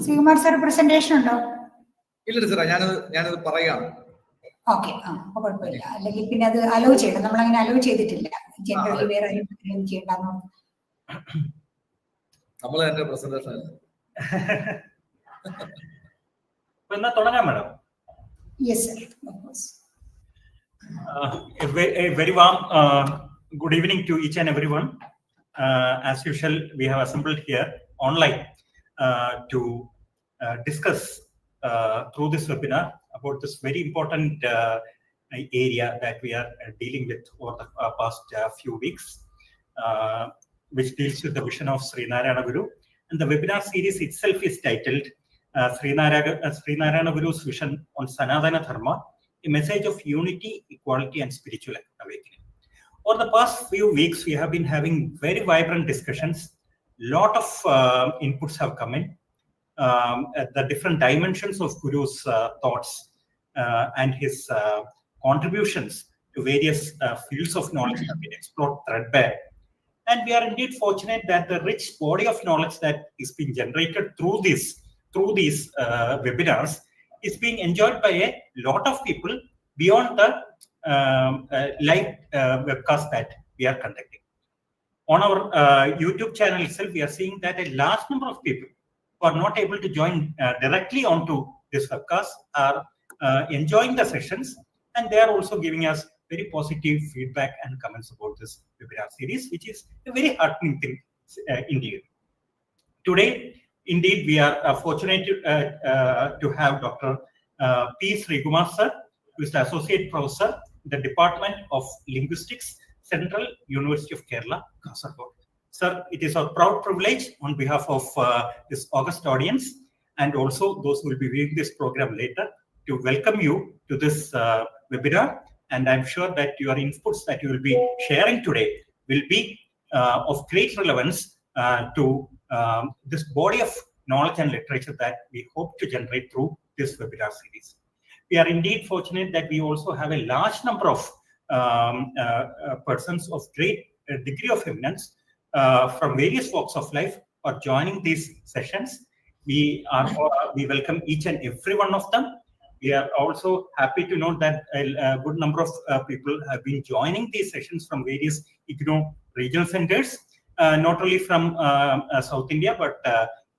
Srikumar sir, presentation undo? Illa sir, ഞാനത് പറയാം. Okay, കുഴപ്പമില്ല. അല്ലെങ്കിൽ പിന്നെ അത് അലോ ചെയ്യണം. നമ്മൾ അങ്ങനെ അലോ ചെയ്തിട്ടില്ല. ജനറലി വേറെ ആരും ചെയ്യണ്ടെന്നോ. നമ്മൾ തന്നെ പ്രസന്റേഷൻ അല്ല. എന്നാ തുടങ്ങാം madam. Yes sir, of course. A very warm good evening to each and everyone. As usual, we have assembled here online to discuss through this webinar about this very important area that we are dealing with over the past few weeks, which deals with the vision of Sri Narayana Guru. And the webinar series itself is titled Sri Narayana Guru's Vision on Sanatana Dharma, a message of unity, equality, and spiritual awakening. Over the past few weeks, we have been having very vibrant discussions. Lot of inputs have come in. The different dimensions of Guru's thoughts and his contributions to various fields of knowledge have been explored threadbare. And we are indeed fortunate that the rich body of knowledge that is being generated through these webinars is being enjoyed by a lot of people beyond the live webcast that we are conducting. On our YouTube channel itself, we are seeing that a large number of people who are not able to join directly onto this webcast are enjoying the sessions, and they are also giving us very positive feedback and comments about this webinar series, which is a very heartening thing indeed. Today, indeed, we are fortunate to have Dr. P. Srikumar sir, who is the Associate Professor in the Department of Linguistics, Central University of Kerala, Kasaragod. Sir, it is our proud privilege on behalf of this august audience and also those who will be viewing this program later to welcome you to this webinar. And I'm sure that your inputs that you will be sharing today will be of great relevance to this body of knowledge and literature that we hope to generate through this webinar series. We are indeed fortunate that we also have a large number of persons of great degree of eminence from various walks of life are joining these sessions. We welcome each and every one of them. We are also happy to note that a good number of people have been joining these sessions from various IGNOU regional centers, not only from South India, but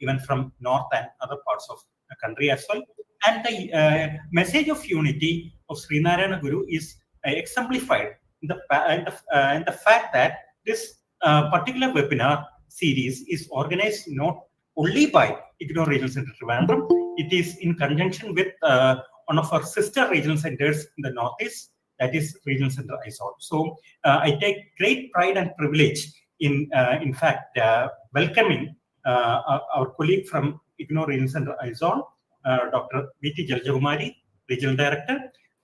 even from North and other parts of the country as well. And the message of unity of Sri Narayana Guru is exemplified in the fact that this particular webinar series is organized not only by IGNOU Regional Center Trivandrum, it is in conjunction with one of our sister regional centers in the Northeast, that is Regional Center Aizawl. So I take great pride and privilege in fact, welcoming our colleague from IGNOU Regional Center Aizawl, Dr. V.T. Jaljakumari, Regional Director,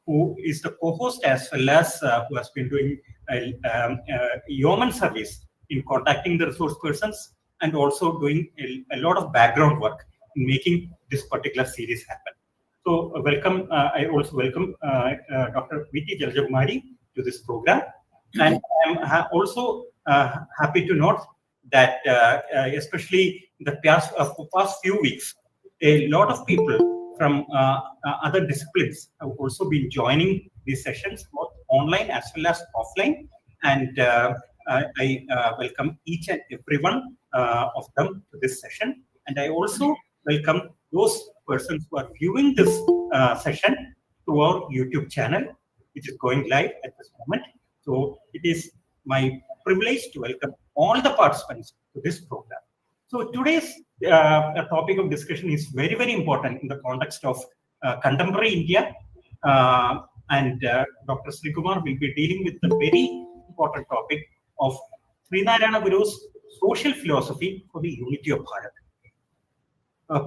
who is the co-host as well as who has been doing yeoman service in contacting the resource persons and also doing a lot of background work in making this particular series happen. So welcome, I also welcome Dr. V.T. Jaljakumari to this program. And I'm also happy to note that especially in the past few weeks, a lot of people from other disciplines have also been joining these sessions, both online as well as offline. And I welcome each and every one of them to this session. And I also welcome those persons who are viewing this session through our YouTube channel, which is going live at this moment. So it is my privilege to welcome all the participants to this program. So today's topic of discussion is very, very important in the context of contemporary India. And Dr. Srikumar will be dealing with the very important topic of Sri Narayana Guru's social philosophy for the unity of Bharat.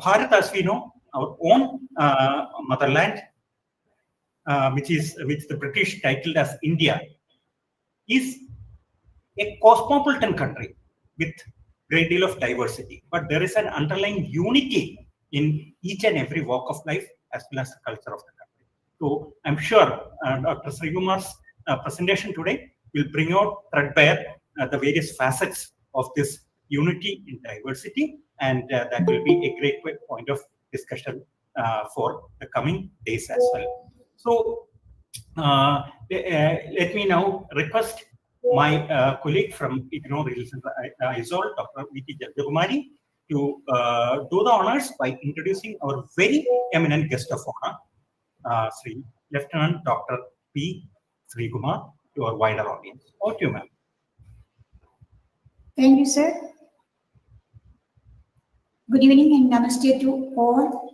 Bharat, as we know, our own motherland, which the British titled as India, is a cosmopolitan country with great deal of diversity, but there is an underlying unity in each and every walk of life as well as the culture of the country. So I'm sure Dr. Srikumar's presentation today will bring out threadbare the various facets of this unity in diversity and that will be a great point of discussion for the coming days as well. So let me now request my colleague from IGNOU ISOL, Dr. V.T. Jagdakumari, to do the honors by introducing our very eminent guest of honor, Sri Lieutenant Dr. P. Srikumar, to our wider audience. Over to you, ma'am. Thank you, sir. Good evening and namaste to all.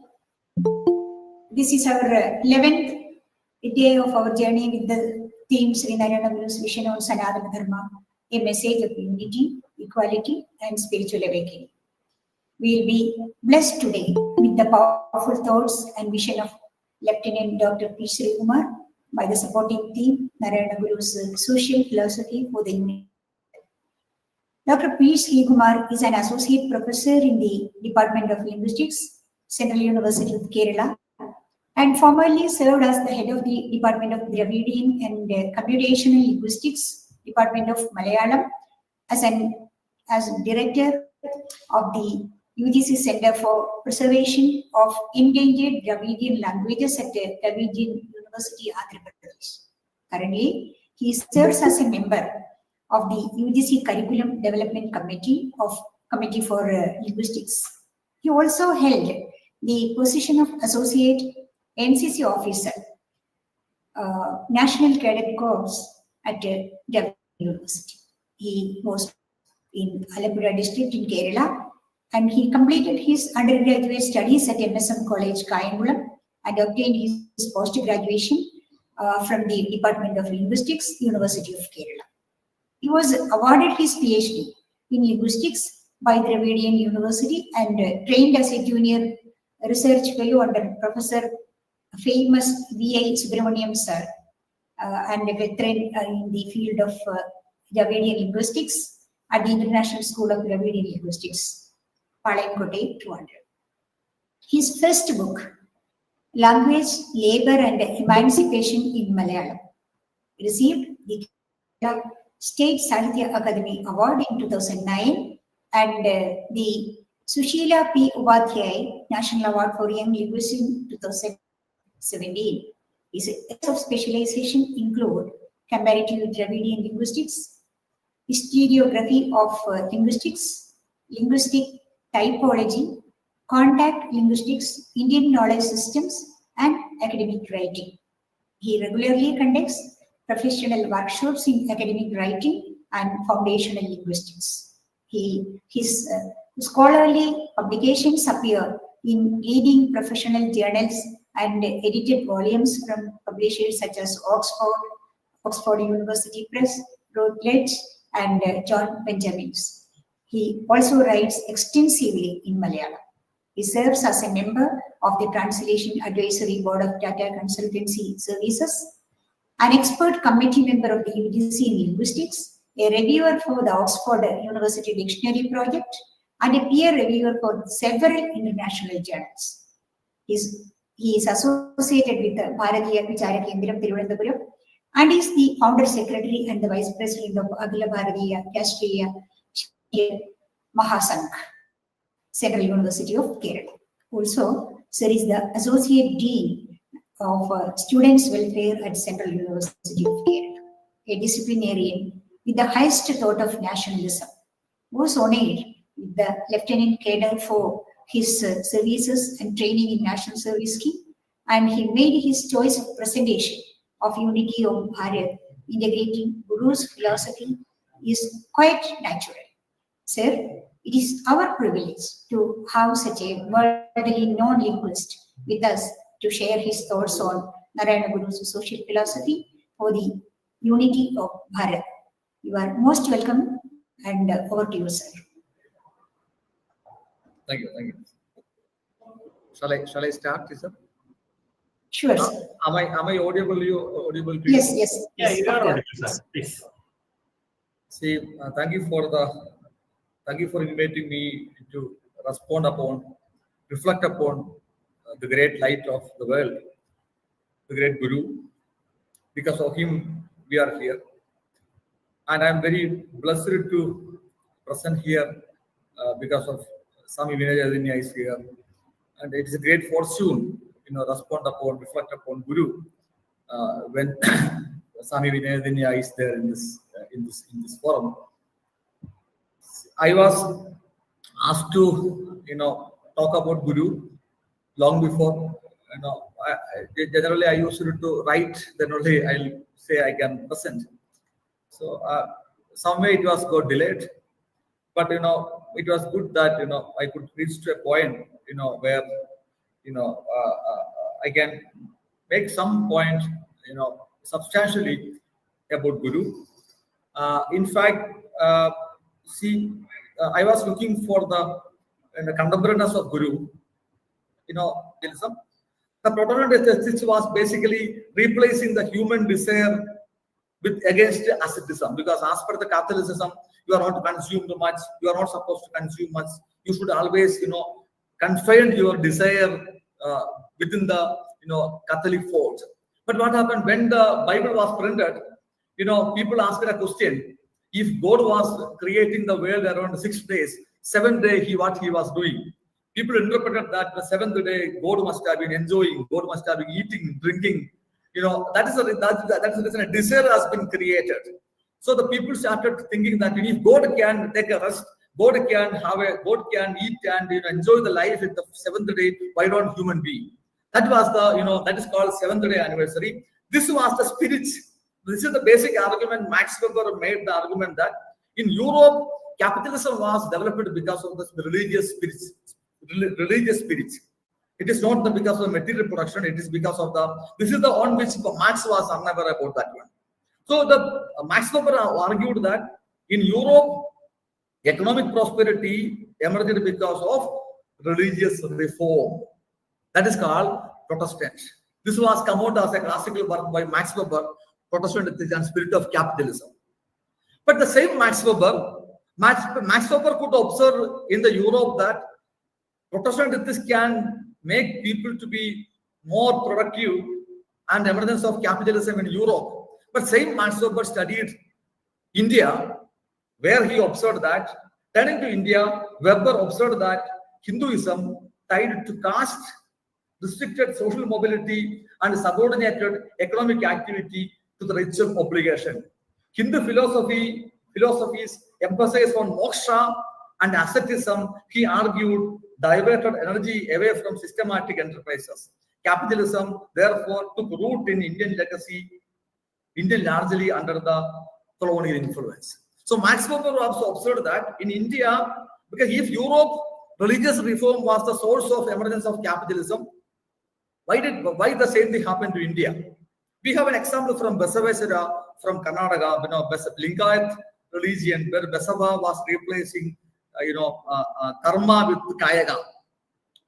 This is our 11th day of our journey with the theme Sri Narayana Guru's vision on Sanatana Dharma, a message of unity, equality, and spiritual awakening. We will be blessed today with the powerful thoughts and vision of Lieutenant Dr. P. Srikumar by the supporting theme Narayana Guru's social philosophy for the unity. Dr. P. Srikumar is an associate professor in the Department of Linguistics, Central University of Kerala, and formerly served as the head of the Department of Dravidian and Computational Linguistics, Department of Malayalam, as director of the UGC Center for Preservation of Endangered Dravidian Languages at Dravidian University, Andhra Pradesh. Currently, he serves as a member of the UGC Curriculum Development Committee for Linguistics. He also held the position of Associate NCC Officer, National Cadet Corps at Dravidian University. He was in Alappuzha district in Kerala, and he completed his undergraduate studies at MSM College, Kayangulam, and obtained his post-graduation from the Department of Linguistics, University of Kerala. He was awarded his PhD in linguistics by Dravidian University and trained as a junior research fellow under Professor famous V.I. Subramaniam sir, and a veteran in the field of Dravidian linguistics at the International School of Dravidian Linguistics, Palayamkottai, 200. His first book, Language, Labour and Emancipation in Malayalam, received the State Sahitya Akademi Award in 2009 and the Sushila P. Upadhyay National Award for Young Linguists in 2017. His areas of specialization include comparative Dravidian linguistics, historiography of linguistics, linguistic typology, contact linguistics, Indian knowledge systems, and academic writing. He regularly conducts professional workshops in academic writing and foundational linguistics. His scholarly publications appear in leading professional journals and edited volumes from publishers such as Oxford University Press, Routledge, and John Benjamins. He also writes extensively in Malayalam. He serves as a member of the Translation Advisory Board of Tata Consultancy Services, an expert committee member of the UGC in Linguistics, a reviewer for the Oxford University Dictionary Project, and a peer reviewer for several international journals. He is associated with the Bharatiya Vichara Kendram Thiruvananthapuram and is the founder secretary and the vice president of Akhila Bharatiya Rashtriya Mahasangh, Central University of Kerala. Also, Sir is the associate dean of Students' Welfare at Central University of Kerala, a disciplinarian with the highest thought of nationalism, was honored with the Lieutenant Cadre for his services and training in National Service Scheme, and he made his choice of presentation of Unity of Bharat, integrating Guru's philosophy, is quite natural. Sir, it is our privilege to have such a worldly non-linguist with us to share his thoughts on Narayana Guru's social philosophy for the unity of Bharat. You are most welcome, and over to you, sir. Thank you. Shall I start, sir? Sure, sir. Am I audible? Audible to Yes, you? yes. Yeah, yes. you are audible, sir. Please. See, thank you for inviting me to reflect upon the great light of the world, the great Guru. Because of him, we are here. And I'm very blessed to present here because of Swami Vinayadanya is here, and it is a great fortune, reflect upon Guru when Swami Vinayadanya is there in this forum. I was asked to talk about Guru long before. Generally I used to write, then only I'll say I can present. So some way it was got delayed, but it was good that I could reach to a point where I can make some point substantially about Guru. In fact, I was looking for the contemporaneous of Guru. The Protestant was basically replacing the human desire against asceticism, because as per the Catholicism, you are not to consume too much, you are not supposed to consume much, you should always confine your desire within the Catholic fold. But what happened when the Bible was printed? People asked a question: if God was creating the world around 6 days, 7th day what he was doing? People interpreted that the 7th day God must have been enjoying, God must have been eating, drinking. That is the reason a desire has been created. So the people started thinking that if God can take a rest, God can eat and enjoy the life in the 7th day, why don't human be? That was that is called 7th day anniversary. This was the spirit. This is the basic argument. Max Weber made the argument that in Europe, capitalism was developed because of the religious spirits. It is not because of material production. It is because of this is the on which Marx was unaware about that one. So the Max Weber argued that in Europe, economic prosperity emerged because of religious reform. That is called Protestant. This was come out as a classical work by Max Weber, Protestant Ethics and Spirit of Capitalism. But the same Max Weber could observe in the Europe that Protestant ethics can make people to be more productive and emergence of capitalism in Europe. But same Max Weber studied India, where he observed that, turning to India, Weber observed that Hinduism tied to caste, restricted social mobility, and subordinated economic activity to the ritual obligation. Hindu philosophies emphasize on moksha and asceticism, he argued, diverted energy away from systematic enterprises. Capitalism, therefore, took root in Indian legacy, largely under the colonial influence. So Max Weber also observed that in India, because if Europe, religious reform was the source of emergence of capitalism, why the same thing happened to India? We have an example from Basaveswara, from Karnataka, Lingayat religion, where Basava was replacing karma with kayaga.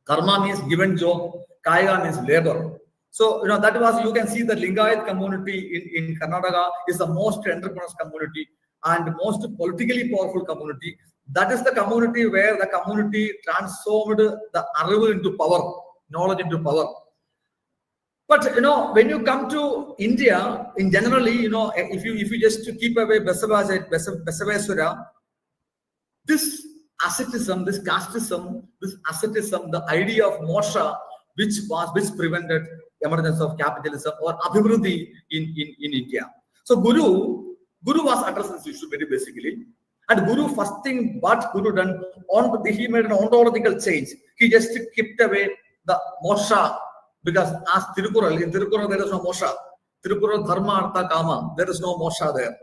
Karma means given job, kayaga means labor. So that was, you can see the Lingayat community in Karnataka is the most entrepreneurial community and most politically powerful community. That is the community where the community transformed the arrival into power, knowledge into power. But when you come to India, in generally, if you just keep away Basaveswara, this asceticism, this casteism, this asceticism, the idea of moksha, which prevented emergence of capitalism or abhivruddhi in India. So Guru was addressing this issue very basically. And Guru, first thing what Guru done, he made an ontological change. He just kept away the moksha, because as Tirukural, in Tirukural there is no moksha. Tirukural dharma, artha, kama, there is no moksha there.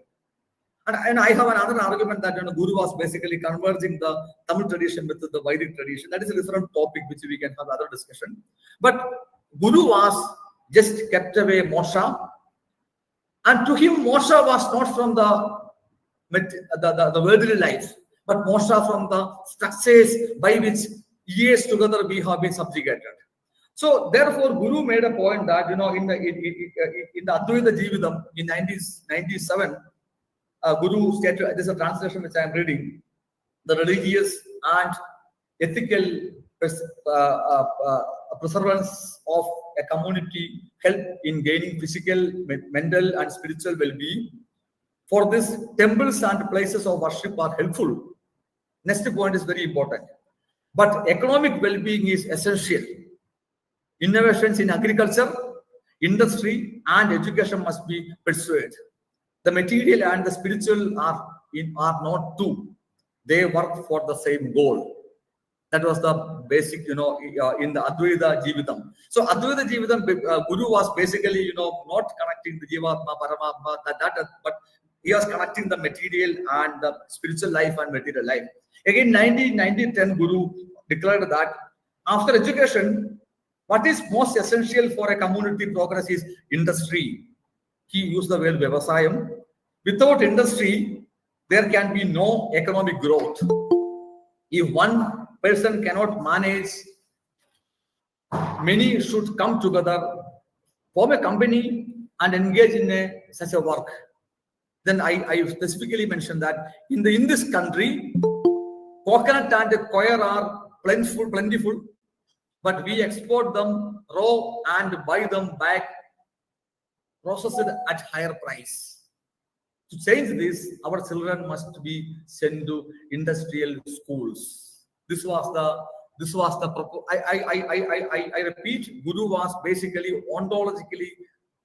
And I have another argument that Guru was basically converging the Tamil tradition with the Vedic tradition. That is a different topic which we can have other discussion. But Guru was just kept away moksha, and to him moksha was not from the worldly life, but moksha from the structures by which years together we have been subjugated. So therefore, Guru made a point that in the Advaita Jividam in 1997. Guru stated, this is a translation which I am reading, the religious and ethical preservance of a community help in gaining physical, mental and spiritual well-being. For this, temples and places of worship are helpful. Next point is very important. But economic well-being is essential. Innovations in agriculture, industry, and education must be pursued. The material and the spiritual are not two. They work for the same goal. That was the basic, in the Advaita Jivitam. So Advaita Jivitam, Guru was basically, not connecting the Jivatma, Paramatma, but he was connecting the material and the spiritual life and material life. Again, 1910 Guru declared that after education, what is most essential for a community progress is industry. He used the word Vyavasayam. Without industry, there can be no economic growth. If one person cannot manage, many should come together, form a company, and engage in such a work. Then I specifically mentioned that in this country, coconut and coir are plentiful, but we export them raw and buy them back, processed at higher price. To change this, our children must be sent to industrial schools. This was the I repeat, Guru was basically ontologically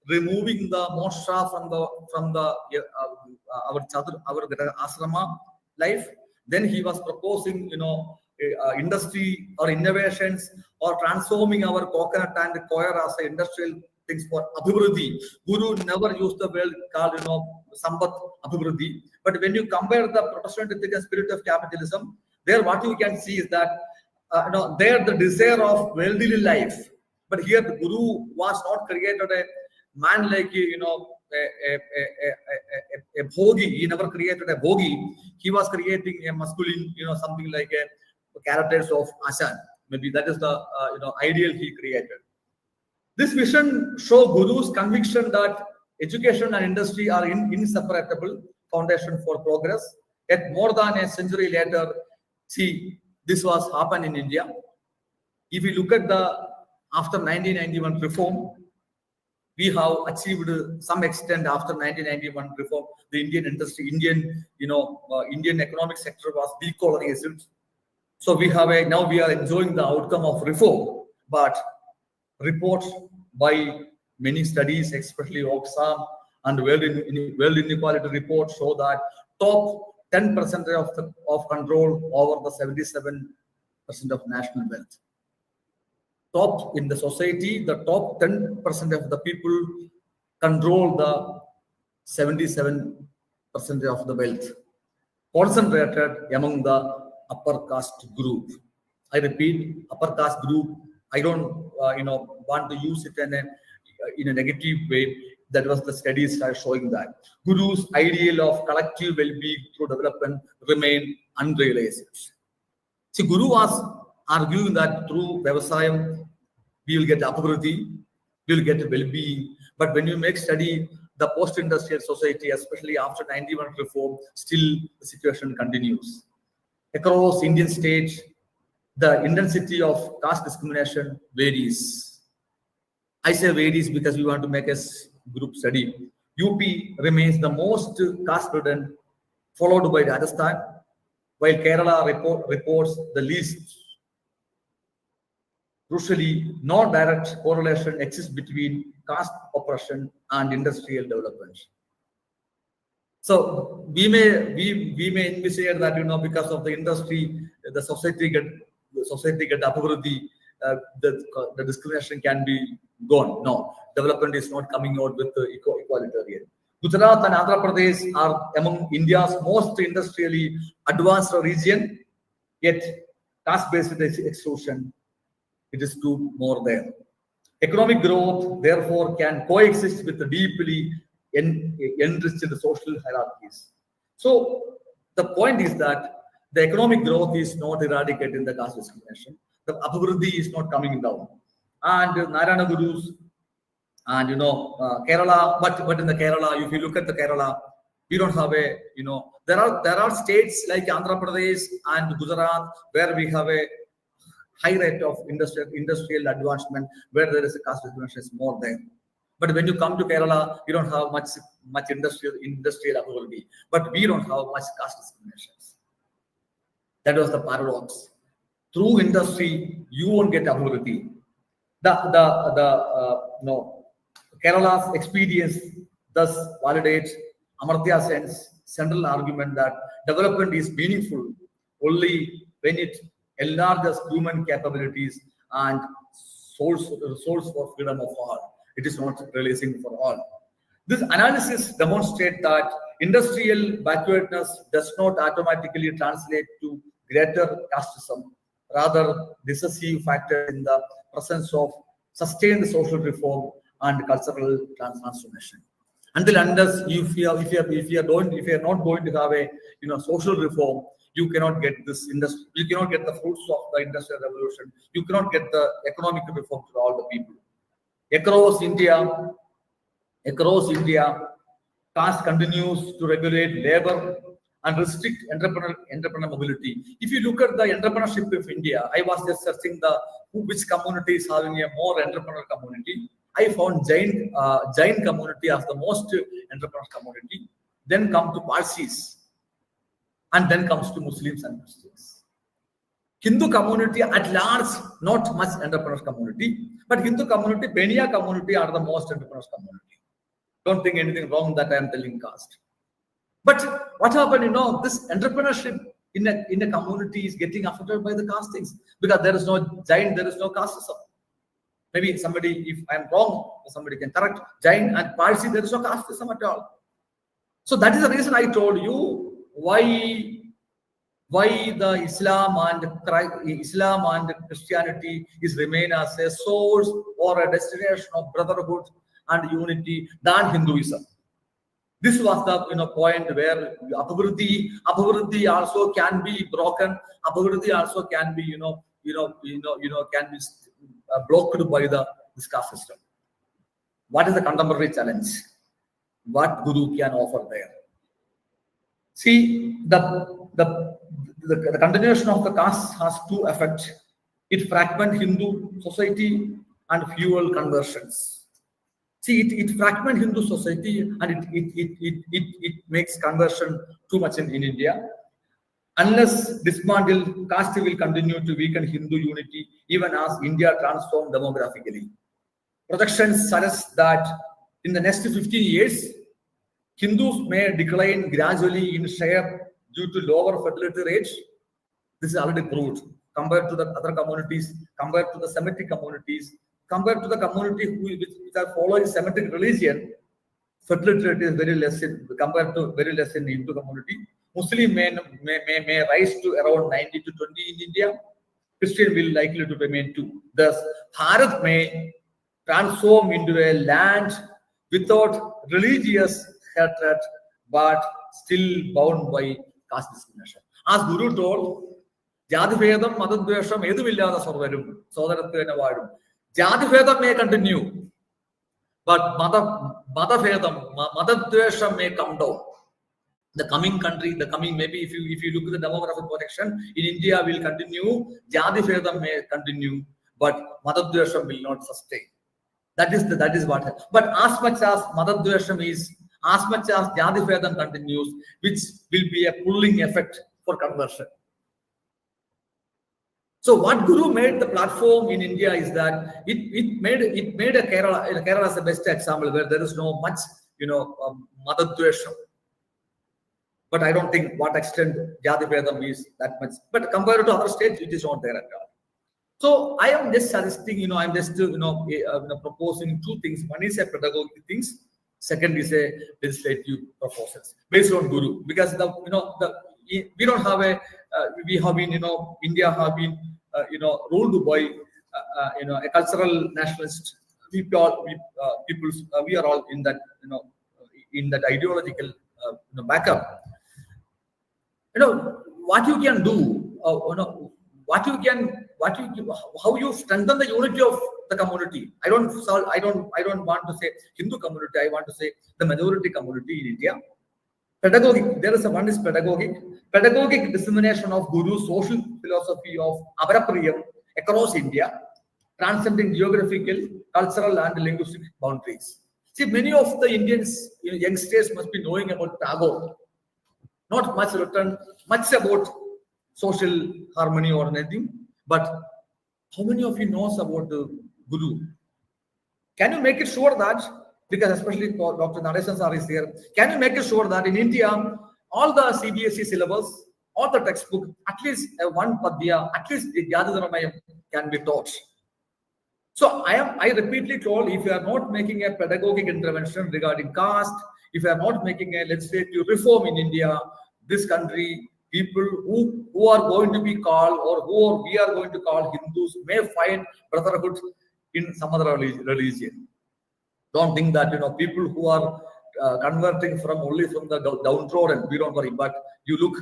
removing the moksha from our asrama life. Then he was proposing, industry or innovations or transforming our coconut and coir as industrial things for Abhivruddhi. Guru never used the word called, Sambat Abhivruddhi. But when you compare the Protestant ethic and spirit of capitalism, there what you can see is that, there the desire of worldly life. But here the Guru was not created a man like, a bhogi. He never created a bhogi. He was creating a masculine, something like a characters of Ashan. Maybe that is the, ideal he created. This vision shows Guru's conviction that education and industry are inseparable foundation for progress. Yet more than a century later, see, this was happened in India. If you look at after 1991 reform, we have achieved some extent after 1991 reform. The Indian industry, Indian economic sector was decolonized. So now we are enjoying the outcome of reform. But reports by many studies, especially Oxfam and World Inequality report, show that top 10% of control over the 77% of national wealth. Top in the society, the top 10% of the people control the 77% of the wealth, concentrated among the upper caste group. I repeat, upper caste group. I don't, want to use it in a negative way. That was the studies are showing that Guru's ideal of collective well-being through development remained unrealized. See, Guru was arguing that through Vyavasayam, we will get Abhivruddhi, we will get well-being. But when you make study, the post-industrial society, especially after 91 reform, still the situation continues. Across Indian states, the intensity of caste discrimination varies. I say varies because we want to make a group study. UP remains the most caste-ridden, followed by Rajasthan, while Kerala reports the least. Crucially, no direct correlation exists between caste oppression and industrial development. So we may envisage that because of the industry, the society get Abhivruddhi, the discrimination can be gone. No, development is not coming out with equalitarian. Gujarat and Andhra Pradesh are among India's most industrially advanced region, yet caste-based exclusion, it is too more there. Economic growth, therefore, can coexist with the deeply enriched social hierarchies. So the point is that the economic growth is not eradicating the caste discrimination. The Abhivruddhi is not coming down. And Narayana Gurus and Kerala, but in the Kerala, if you look at the Kerala, we don't have there are states like Andhra Pradesh and Gujarat where we have a high rate of industrial advancement, where there is a caste discrimination is more there. But when you come to Kerala, you don't have much industrial Abhivruddhi, but we don't have much caste discriminations. That was the paradox. through industry, you won't get ability. Kerala's experience thus validates Amartya Sen's central argument that development is meaningful only when it enlarges human capabilities and source for freedom of all. It is not releasing for all. This analysis demonstrates that industrial backwardness does not automatically translate to greater casteism. Rather, decisive factor in the presence of sustained social reform and cultural transformation. Until unless if you are not going to have a social reform, you cannot get this industry. You cannot get the fruits of the industrial revolution. You cannot get the economic reform to all the people. Across India, caste continues to regulate labor and restrict entrepreneur mobility. If you look at the entrepreneurship of India, I was just searching which community is having a more entrepreneur community. I found Jain community as the most entrepreneur community. Then come to Parsis, and then comes to Muslims and Christians. Hindu community at large, not much entrepreneur community, but Hindu community, Benia community are the most entrepreneur community. Don't think anything wrong that I am telling caste. But what happened, this entrepreneurship in a community is getting affected by the caste things because there is no Jain, there is no casteism. Maybe somebody, if I am wrong, somebody can correct. Jain and Parsi, there is no casteism at all. So that is the reason I told you why the Islam and Christianity is remain as a source or a destination of brotherhood and unity than Hinduism. This was the point where Abhivruddhi also can be broken. Abhivruddhi also can be can be blocked by this caste system. What is the contemporary challenge? What Guru can offer there? See, the continuation of the caste has two effects. It fragments Hindu society and fuel conversions. See, it fragments Hindu society and it makes conversion too much in India. Unless dismantled, caste will continue to weaken Hindu unity even as India transforms demographically. Projections suggest that in the next 15 years, Hindus may decline gradually in share due to lower fertility rates. This is already proved. Compared to the other communities, compared to the Semitic communities, compared to the community which are following Semitic religion, fertility rate is very less compared to very less in the Hindu community. Muslim may rise to around 90 to 20 in India. Christian will likely to remain 2. Thus, Bharat may transform into a land without religious hatred, but still bound by caste discrimination. As Guru told, Jadivedam, Madadvesham, Eduvillada Sorvarum, Sodaratena Vadum. Jadivedam may continue, but Madadvesham may come down. The coming country, maybe if you look at the demographic projection, in India will continue, Jadivedam may continue, but Madadvesham will not sustain. That is what. But as much as Madadvesham is, as much as Jadivedam continues, which will be a pulling effect for conversion. So what Guru made the platform in India is that it made a Kerala as the best example where there is no much Madadvesham. But I don't think what extent Jadivedam is that much. But compared to other states, it is not there at all. So I am just suggesting, I'm just proposing two things. One is a pedagogic things. Second is a legislative proposals based on Guru. Because we don't have we have been, India have been, ruled by, a cultural nationalist. We are all in that, in that ideological backup. What you can do, how you strengthen the unity of the community. I don't want to say Hindu community. I want to say the majority community in India. Pedagogic. There is one is pedagogic dissemination of Guru's social philosophy of Avarapriyam across India, transcending geographical, cultural, and linguistic boundaries. See, many of the Indians, youngsters must be knowing about Tagore. Not much written, much about social harmony or anything. But how many of you knows about the Guru? Can you make it sure that, because especially Dr. Narayana sir is here, can you make it sure that in India, all the CBSE syllabus, all the textbook, at least one Padya, at least Yadadharamayam can be taught? So I repeatedly told, if you are not making a pedagogic intervention regarding caste, if you are not making a legislative reform in India, this country, people who are going to be called or we are going to call Hindus may find brotherhood in some other religion. Don't think that people who are converting from only from the downtrodden, we don't worry. But you look,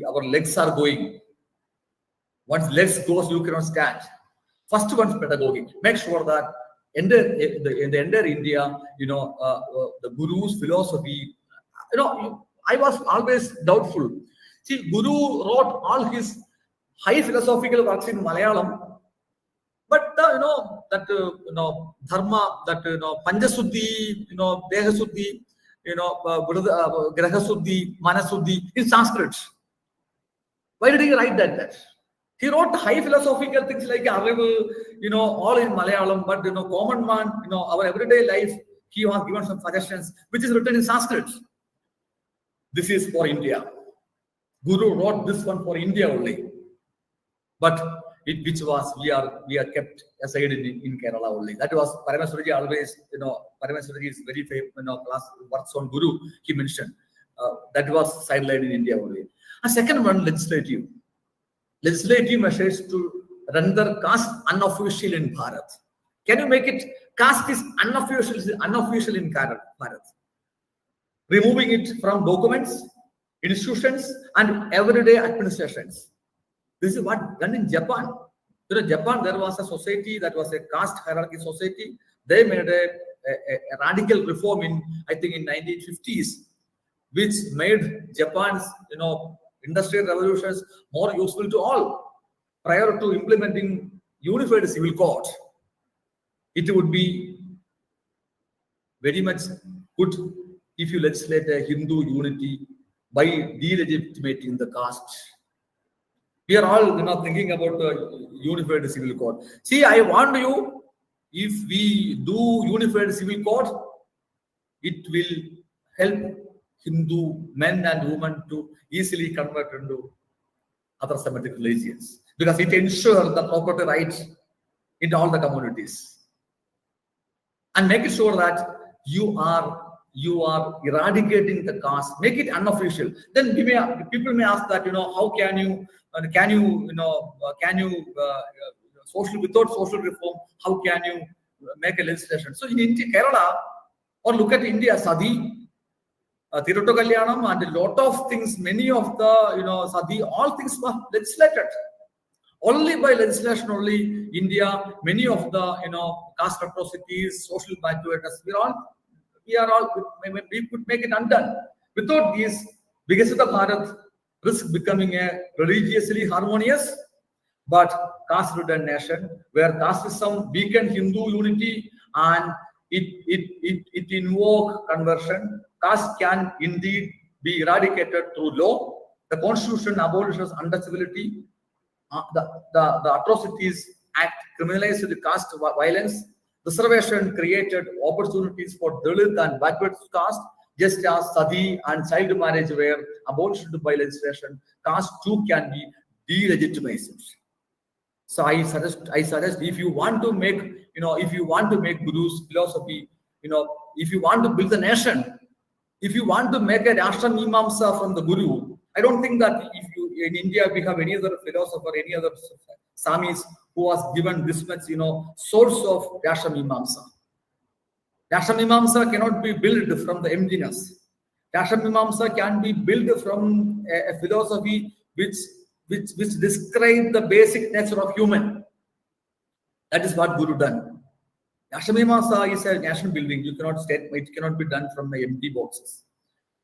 our legs are going. Once legs goes, you cannot stand. First one, pedagogy. Make sure that in the entire India, the Guru's philosophy. I was always doubtful. See, Guru wrote all his high philosophical works in Malayalam, but dharma, that Panjasuddhi, Dehasuddhi, Grahasuddhi, Manasuddhi in Sanskrit. Why did he write that? He wrote high philosophical things like Arivu, all in Malayalam, but common man, our everyday life, he was given some suggestions, which is written in Sanskrit. This is for India. Guru wrote this one for India only. But which was we are kept aside in Kerala only. That was Parameswarji always, Parameswarji is very famous, class works on Guru, he mentioned. That was sidelined in India only. A second one, legislative measures to render caste unofficial in Bharat. Can you make it caste is unofficial in Bharat? Removing it from documents, institutions, and everyday administrations. This is what done in Japan. Japan, there was a society that was a caste hierarchy society. They made a radical reform in 1950s, which made Japan's industrial revolutions more useful to all. Prior to implementing unified civil code, it would be very much good if you legislate a Hindu unity by delegitimating the caste. We are all thinking about the unified civil code. See, I warn you, if we do unified civil code, it will help Hindu men and women to easily convert into other Semitic religions, because it ensures the property rights in all the communities, and make it sure that you are eradicating the caste. Make it unofficial. Then people may ask that how can you social without social reform? How can you make a legislation? So in India, Kerala, or look at India, Sadi, Tiruttu Kalyanam, and a lot of things, many of the Sadi, all things were legislated. Only by legislation, only India, many of the caste atrocities, social backwardness, we could make it undone. Without these, Vikasita Bharat risk becoming a religiously harmonious but caste-ridden nation, where casteism weakened Hindu unity and it invoke conversion. Caste can indeed be eradicated through law. The Constitution abolishes untouchability. The Atrocities Act criminalized the caste violence. Reservation created opportunities for Dalit and backward caste, just as Sadi and child marriage were abolished by legislation. Caste too can be delegitimized. So I suggest if you want to make Guru's philosophy, if you want to build a nation, if you want to make a Rashtra Mimamsa from the Guru, I don't think that in India we have any other philosopher, any other Samis who was given this much, source of Rashtra Mimamsa. Rashtra Mimamsa cannot be built from the emptiness. Rashtra Mimamsa can be built from a philosophy which describes the basic nature of human. That is what Guru done. Rashtra Mimamsa is a nation building. You cannot state it cannot be done from the empty boxes.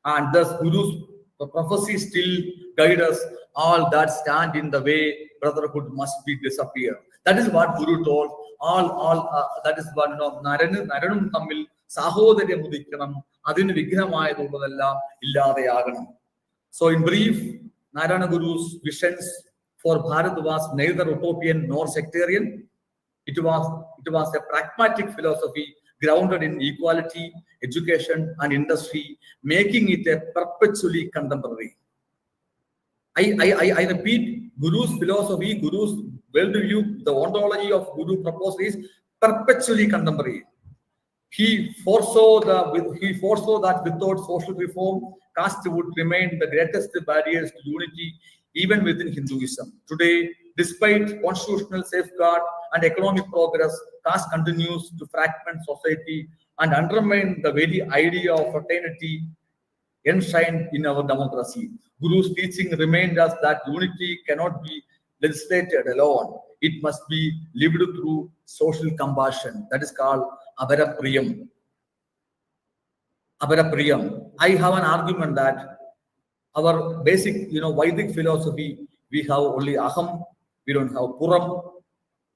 And thus Guru's prophecy still guide us. All that stand in the way, brotherhood must be disappear. That is what Guru told. That is what Narayanam Tamil Sahodharya Mudikkanam Adinu Vigrahamayathulladellam illadayaganam. So in brief, Narayana Guru's visions for Bharat was neither utopian nor sectarian. It was a pragmatic philosophy grounded in equality, education, and industry, making it a perpetually contemporary. I repeat, Guru's philosophy, Guru's worldview, the ontology of Guru proposed is perpetually contemporary. He foresaw that without social reform, caste would remain the greatest barriers to unity, even within Hinduism. Today, despite constitutional safeguard and economic progress, caste continues to fragment society and undermine the very idea of fraternity enshrined in our democracy. Guru's teaching reminds us that unity cannot be legislated alone. It must be lived through social compassion. That is called Abharapriyam. Abharapriyam. I have an argument that our basic, Vedic philosophy, we have only Aham, we don't have Puram.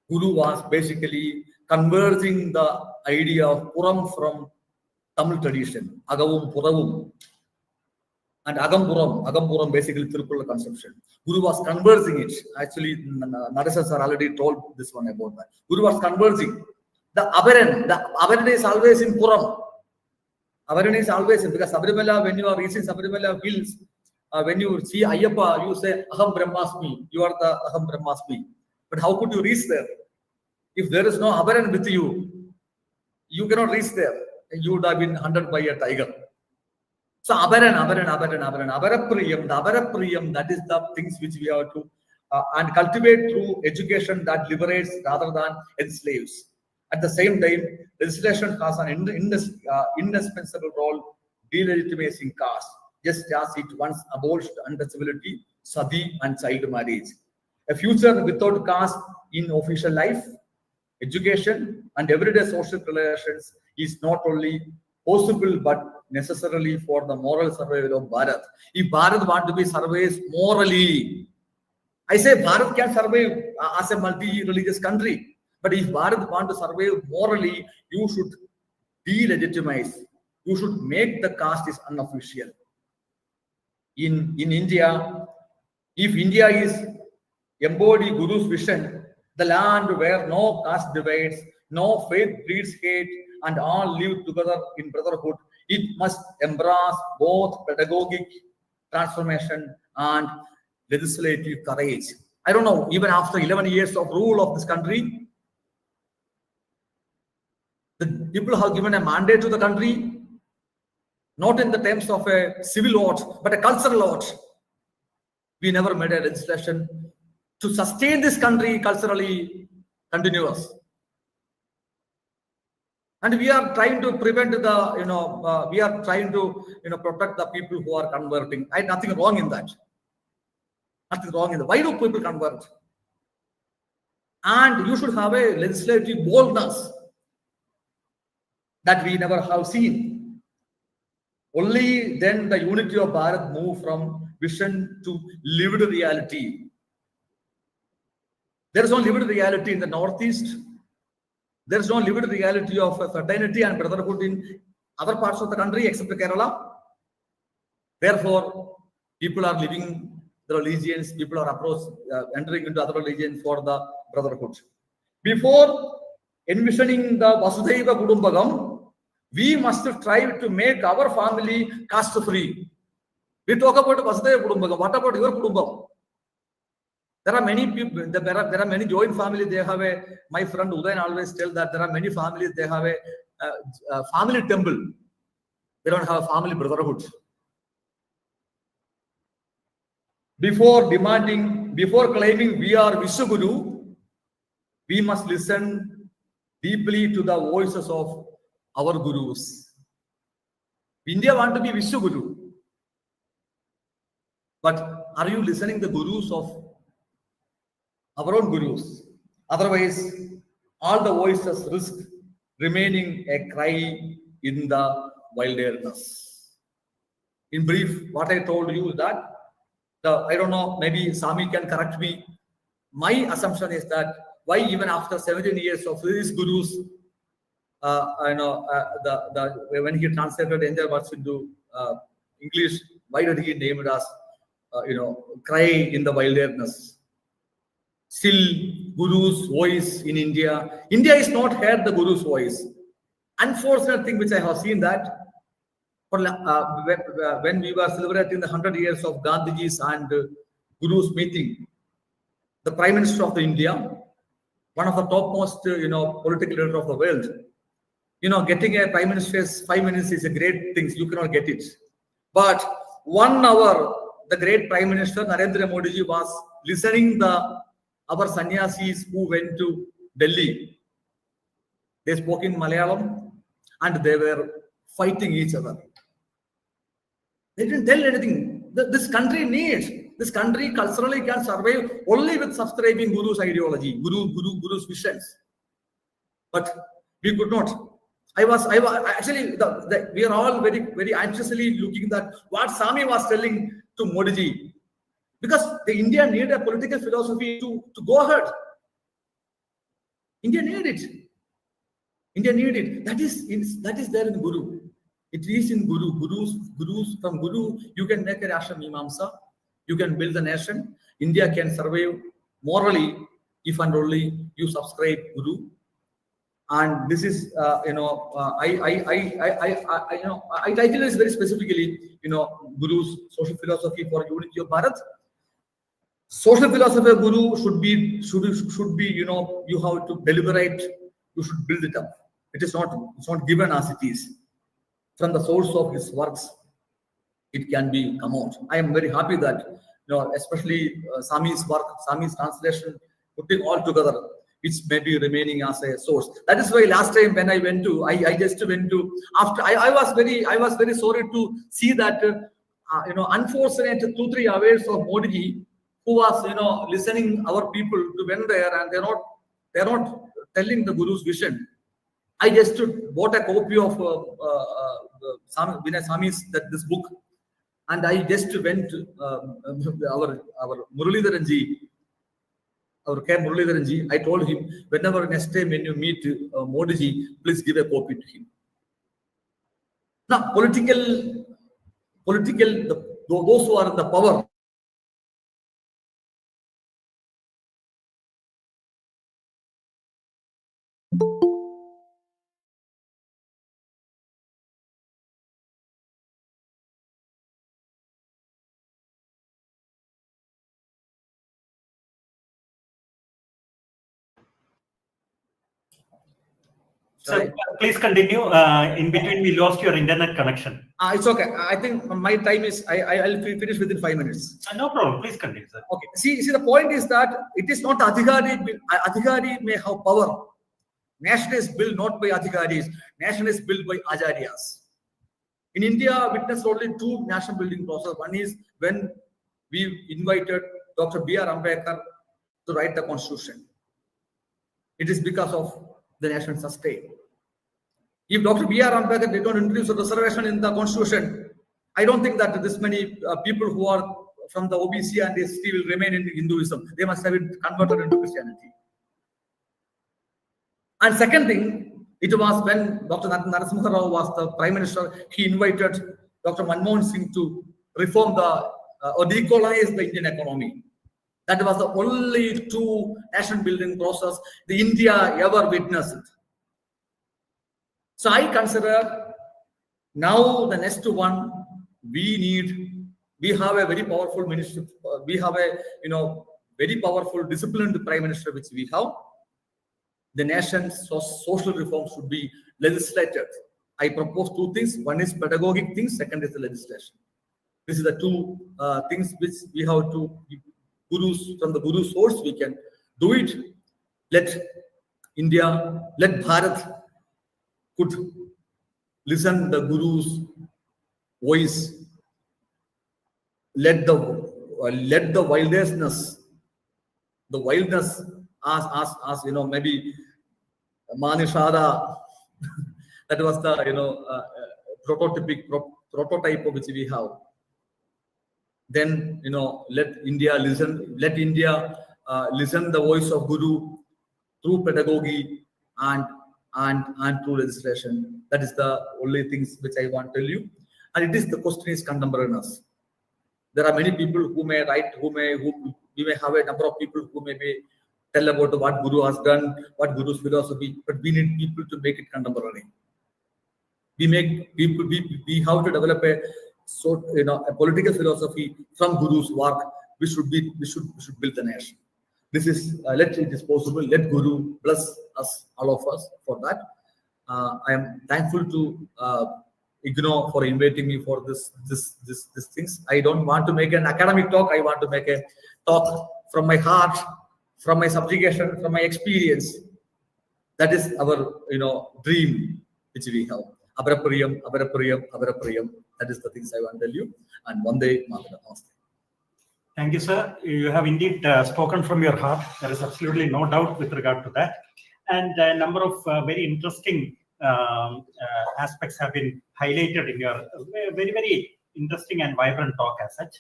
Guru was basically converging the idea of Puram from Tamil tradition, Agavum, Puravum. And Agampuram basically Tirupura conception. Guru was converging it. Actually, Narayana sir already told this one about that. Guru was converging. The Abaran is always in Puram. Abaran is always in, because Sabrimala, when you are reaching Sabrimala hills, when you see Ayyappa, you say, Aham Brahmasmi, you are the Aham Brahmasmi. But how could you reach there? If there is no Abaran with you, you cannot reach there. You would have been hunted by a tiger. So Abharapriyam, the Abharapriyam, that is the things which we have to and cultivate through education that liberates rather than enslaves. At the same time, legislation has an indispensable role delegitimizing caste, just as it once abolished untouchability, sati, and child marriage. A future without caste in official life, education, and everyday social relations is not only possible but necessarily for the moral survival of Bharat. If Bharat want to be survived morally, I say Bharat can survive as a multi-religious country. But if Bharat want to survive morally, you should delegitimize. You should make the caste is unofficial. In India, if India is embody Guru's vision, the land where no caste divides, no faith breeds hate, and all live together in brotherhood, it must embrace both pedagogic transformation and legislative courage. I don't know, even after 11 years of rule of this country, the people have given a mandate to the country, not in the terms of a civil oath, but a cultural oath. We never made a legislation to sustain this country culturally continuous. And we are trying to prevent we are trying to, protect the people who are converting. Nothing wrong in that. Nothing wrong in that. Why do people convert? And you should have a legislative boldness that we never have seen. Only then the unity of Bharat move from vision to lived reality. There is no lived reality in the Northeast. There is no lived reality of fraternity and brotherhood in other parts of the country except Kerala. Therefore, people are leaving the religions, people are entering into other religions for the brotherhood. Before envisioning the Vasudhaiva Kudumbagam, we must try to make our family caste free. We talk about Vasudhaiva Kudumbagam. What about your Kudumbam? There are many people, there are many joint families. They have my friend Udayan always tell that there are many families, they have a family temple. They don't have a family brotherhood. Before claiming we are Vishwaguru, we must listen deeply to the voices of our gurus. India want to be Vishwaguru. But are you listening to the gurus of our own gurus? Otherwise, all the voices risk remaining a cry in the wilderness. In brief, what I told you is that, I don't know, maybe Sami can correct me. My assumption is that why even after 17 years of these gurus, when he translated entire words into English, why did he name it as, cry in the wilderness? still Guru's voice in India. India is not heard the Guru's voice. Unfortunate thing which I have seen that when we were celebrating the 100 years of Gandhiji's and Guru's meeting, the Prime Minister of the India, one of the topmost, political leader of the world, getting a Prime Minister's 5 minutes is a great thing. You cannot get it. But 1 hour, the great Prime Minister Narendra Modi ji was listening our sannyasis who went to Delhi. They spoke in Malayalam and they were fighting each other. They didn't tell anything. This country culturally can survive only with subscribing Guru's ideology, Guru's visions. But we could not. I was actually, we are all very, very anxiously looking at what Swami was telling to Modi ji. Because the India need a political philosophy to go ahead. India need it. That is there in Guru. It is in Guru. Gurus from Guru, you can make a Rashtra Mimamsa. You can build the nation. India can survive morally if and only you subscribe Guru. And this is, I title this very specifically, Guru's social philosophy for unity of Bharat. Social philosophy of Guru should be, you have to deliberate. You should build it up. It's not given as it is. From the source of his works, it can be come out. I am very happy that, especially Swami's work, Swami's translation, putting all together, which may be remaining as a source. That is why last time when I went to, I just went to, after, I was very sorry to see that, unfortunate 2-3 hours of Modi ji, who was, listening our people to went there and they're not telling the Guru's vision. I just bought a copy of Vinay Swami's this book, and I just went to our Muralidharanji, our K. Muralidharanji. I told him, whenever next time when you meet Modi ji, please give a copy to him. Now, political, those who are in the power, So please continue. In between, we lost your internet connection. It's okay. I think my time is, I'll finish within 5 minutes. No problem. Please continue, sir. Okay. See, the point is that it is not Adhikari. Adhikari may have power. Nation is built not by Adhikaris. Nation is built by Acharyas. In India, witnessed only 2 nation building processes. One is when we invited Dr. B.R. Ambedkar to write the constitution. It is because of the nation sustain. If Dr. B.R. Ambedkar did not introduce a reservation in the constitution, I don't think that this many people who are from the OBC and ST will remain in Hinduism. They must have been converted into Christianity. And second thing, it was when Dr. Narasimha Rao was the Prime Minister, he invited Dr. Manmohan Singh to reform or decolonize the Indian economy. That was the only 2 nation building process the India ever witnessed. So I consider now the next one, we have a very powerful minister, we have a very powerful disciplined Prime Minister which we have. The nation's social reforms should be legislated. I propose 2 things. One is pedagogic things, second is the legislation. This is the 2 things which we have to from the Guru source, we can do it. Let Bharat could listen the Guru's voice. Let the wildness as maybe Manishada, that was the prototype of which we have. Then let India listen the voice of Guru through pedagogy and through legislation. That is the only things which I want to tell you. And it is the question is contemporaneous. There are many people who may write, we may have a number of people who may be tell about what Guru has done, what Guru's philosophy, but we need people to make it contemporary. We have to develop a political philosophy from Guru's work. We should build the nation. This is let it is possible. Let Guru bless us, all of us, for that. I am thankful to IGNOU for inviting me for this things. I don't want to make an academic talk. I want to make a talk from my heart, from my subjugation, from my experience. That is our dream which we have. Abharapriyam, Abharapriyam, Abharapriyam. That is the things I want to tell you. And one day, Namaste. Thank you, sir. You have indeed spoken from your heart. There is absolutely no doubt with regard to that. And a number of very interesting aspects have been highlighted in your very, very interesting and vibrant talk as such.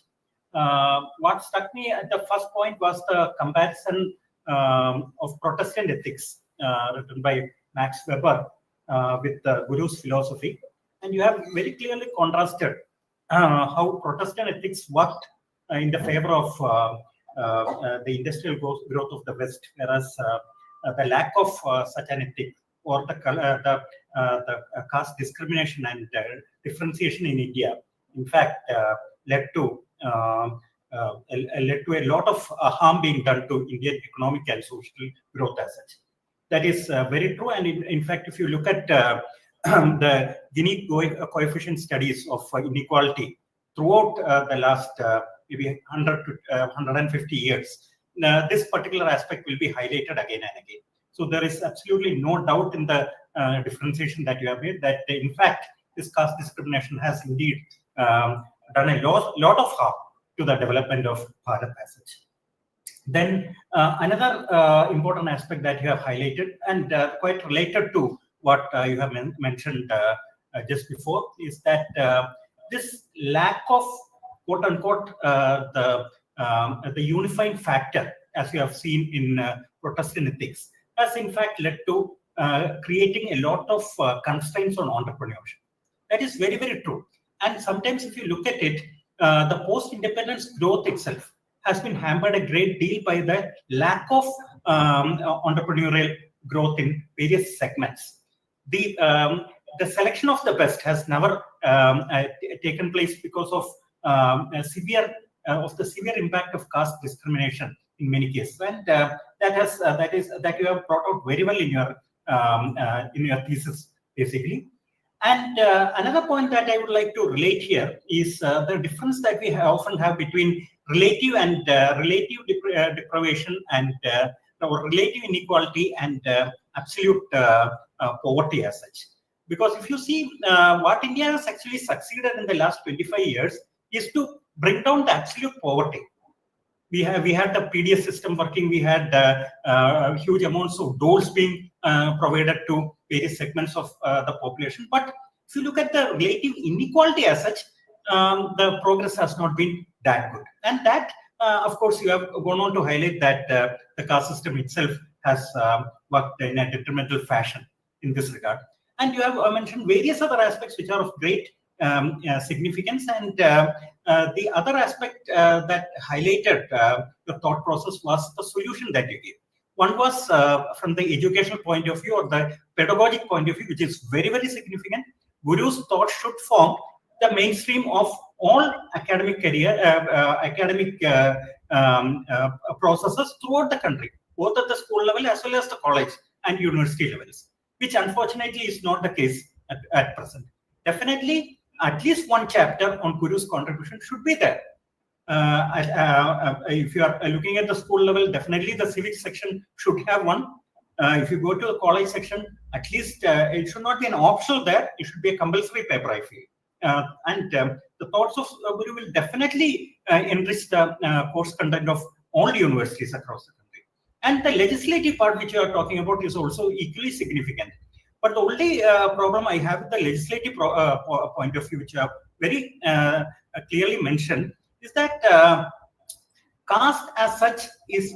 What struck me at the first point was the comparison of Protestant ethics written by Max Weber with the Guru's philosophy. And you have very clearly contrasted how Protestant ethics worked in the favor of the industrial growth of the West, whereas the lack of such an ethic or the caste discrimination and differentiation in India, in fact, led to a lot of harm being done to Indian economic and social growth as such. That is very true. And in fact, if you look at the Gini coefficient studies of inequality throughout the last maybe 100 to 150 years, this particular aspect will be highlighted again and again. So there is absolutely no doubt in the differentiation that you have made that in fact this caste discrimination has indeed done a lot of harm to the development of Bharat as such. Then another important aspect that you have highlighted and quite related to what you have mentioned just before is that this lack of quote unquote the unifying factor, as you have seen in Protestant ethics, has in fact led to creating a lot of constraints on entrepreneurship. That is very, very true. And sometimes if you look at it, the post-independence growth itself has been hampered a great deal by the lack of entrepreneurial growth in various segments. The selection of the best has never taken place because of the severe impact of caste discrimination in many cases, and that you have brought out very well in your thesis, basically. And another point that I would like to relate here is the difference that we often have between relative and relative deprivation and or relative inequality and absolute poverty as such. Because if you see what India has actually succeeded in the last 25 years is to bring down the absolute poverty. We had the PDS system working. We had huge amounts of doles being provided to various segments of the population. But if you look at the relative inequality as such, the progress has not been that good. And that, of course, you have gone on to highlight that the caste system itself has worked in a detrimental fashion in this regard. And you have mentioned various other aspects which are of great significance. And the other aspect that highlighted your thought process was the solution that you gave. One was from the educational point of view or the pedagogic point of view, which is very, very significant. Guru's thought should form the mainstream of all academic processes throughout the country, both at the school level as well as the college and university levels, which unfortunately is not the case at present. Definitely, at least one chapter on Guru's contribution should be there. If you are looking at the school level, definitely the civics section should have one. If you go to the college section, at least it should not be an optional there. It should be a compulsory paper, I feel. And the thoughts of Guru will definitely enrich the course content of all universities across the country. And the legislative part which you are talking about is also equally significant. But the only problem I have with the legislative point of view, which you have very clearly mentioned, is that caste as such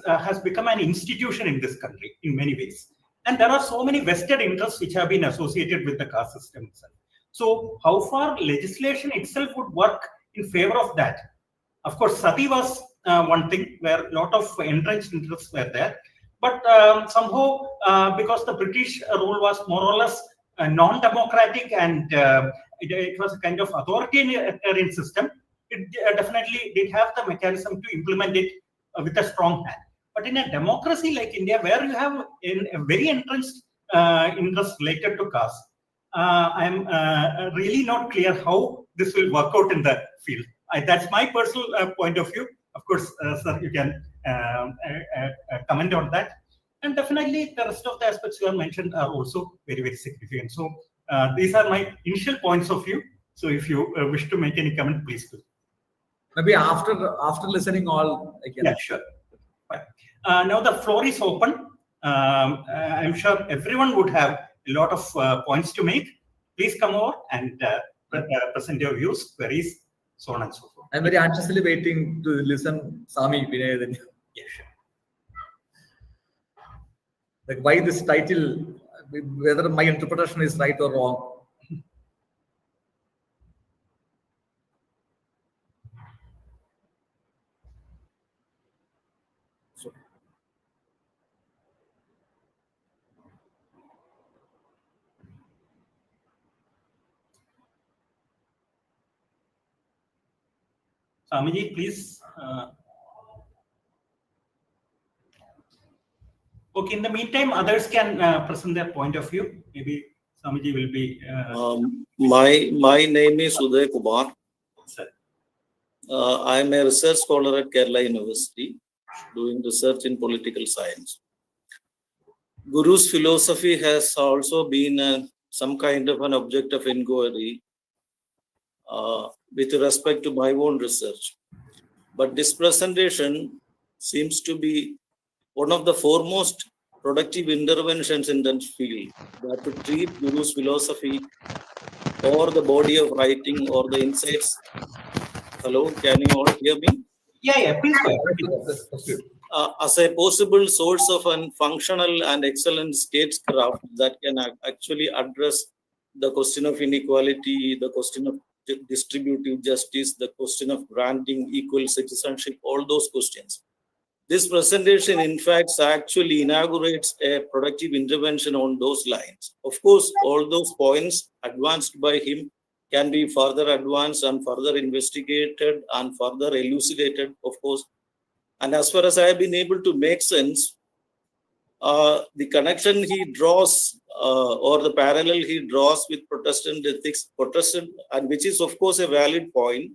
has become an institution in this country in many ways. And there are so many vested interests which have been associated with the caste system itself. So how far legislation itself would work in favor of that? Of course, Sati was one thing where a lot of entrenched interests were there. But somehow, because the British rule was more or less non-democratic and it was a kind of authoritarian system, it definitely did have the mechanism to implement it with a strong hand. But in a democracy like India, where you have a very entrenched interest related to caste, I'm really not clear how this will work out in the field. That's my personal point of view. Of course, sir, you can comment on that. And definitely, the rest of the aspects you have mentioned are also very, very significant. So these are my initial points of view. So if you wish to make any comment, please do. Maybe after listening all, I can. Yeah, sure. Fine. Now the floor is open. I'm sure everyone would have a lot of points to make. Please come over and present your views, queries, so on and so forth. I'm very anxiously waiting to listen Sami Vinay. Then. Yeah, sure. Like why this title, whether my interpretation is right or wrong. So, Samiji, please. Okay, in the meantime, others can present their point of view. Maybe Samiji will be. My name is Uday Kumar. Sir. I am a research scholar at Kerala University, doing research in political science. Guru's philosophy has also been some kind of an object of inquiry with respect to my own research. But this presentation seems to be one of the foremost productive interventions in that field, that to treat Guru's philosophy or the body of writing or the insights. Hello, can you all hear me? Yeah, please go ahead. As a possible source of a functional and excellent statecraft that can actually address the question of inequality, the question of distributive justice, the question of granting equal citizenship, all those questions. This presentation, in fact, actually inaugurates a productive intervention on those lines. Of course, all those points advanced by him can be further advanced and further investigated and further elucidated, of course. And as far as I have been able to make sense, the connection he draws or the parallel he draws with Protestant ethics, and which is, of course, a valid point,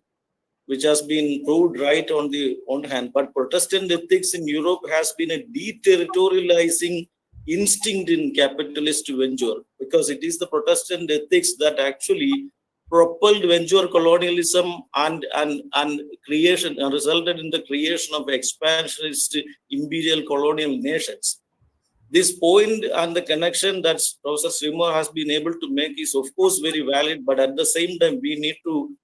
which has been proved right on the one hand. But Protestant ethics in Europe has been a deterritorializing instinct in capitalist venture, because it is the Protestant ethics that actually propelled venture colonialism and creation and resulted in the creation of expansionist imperial colonial nations. This point and the connection that Professor Srimar has been able to make is, of course, very valid, but at the same time, we need to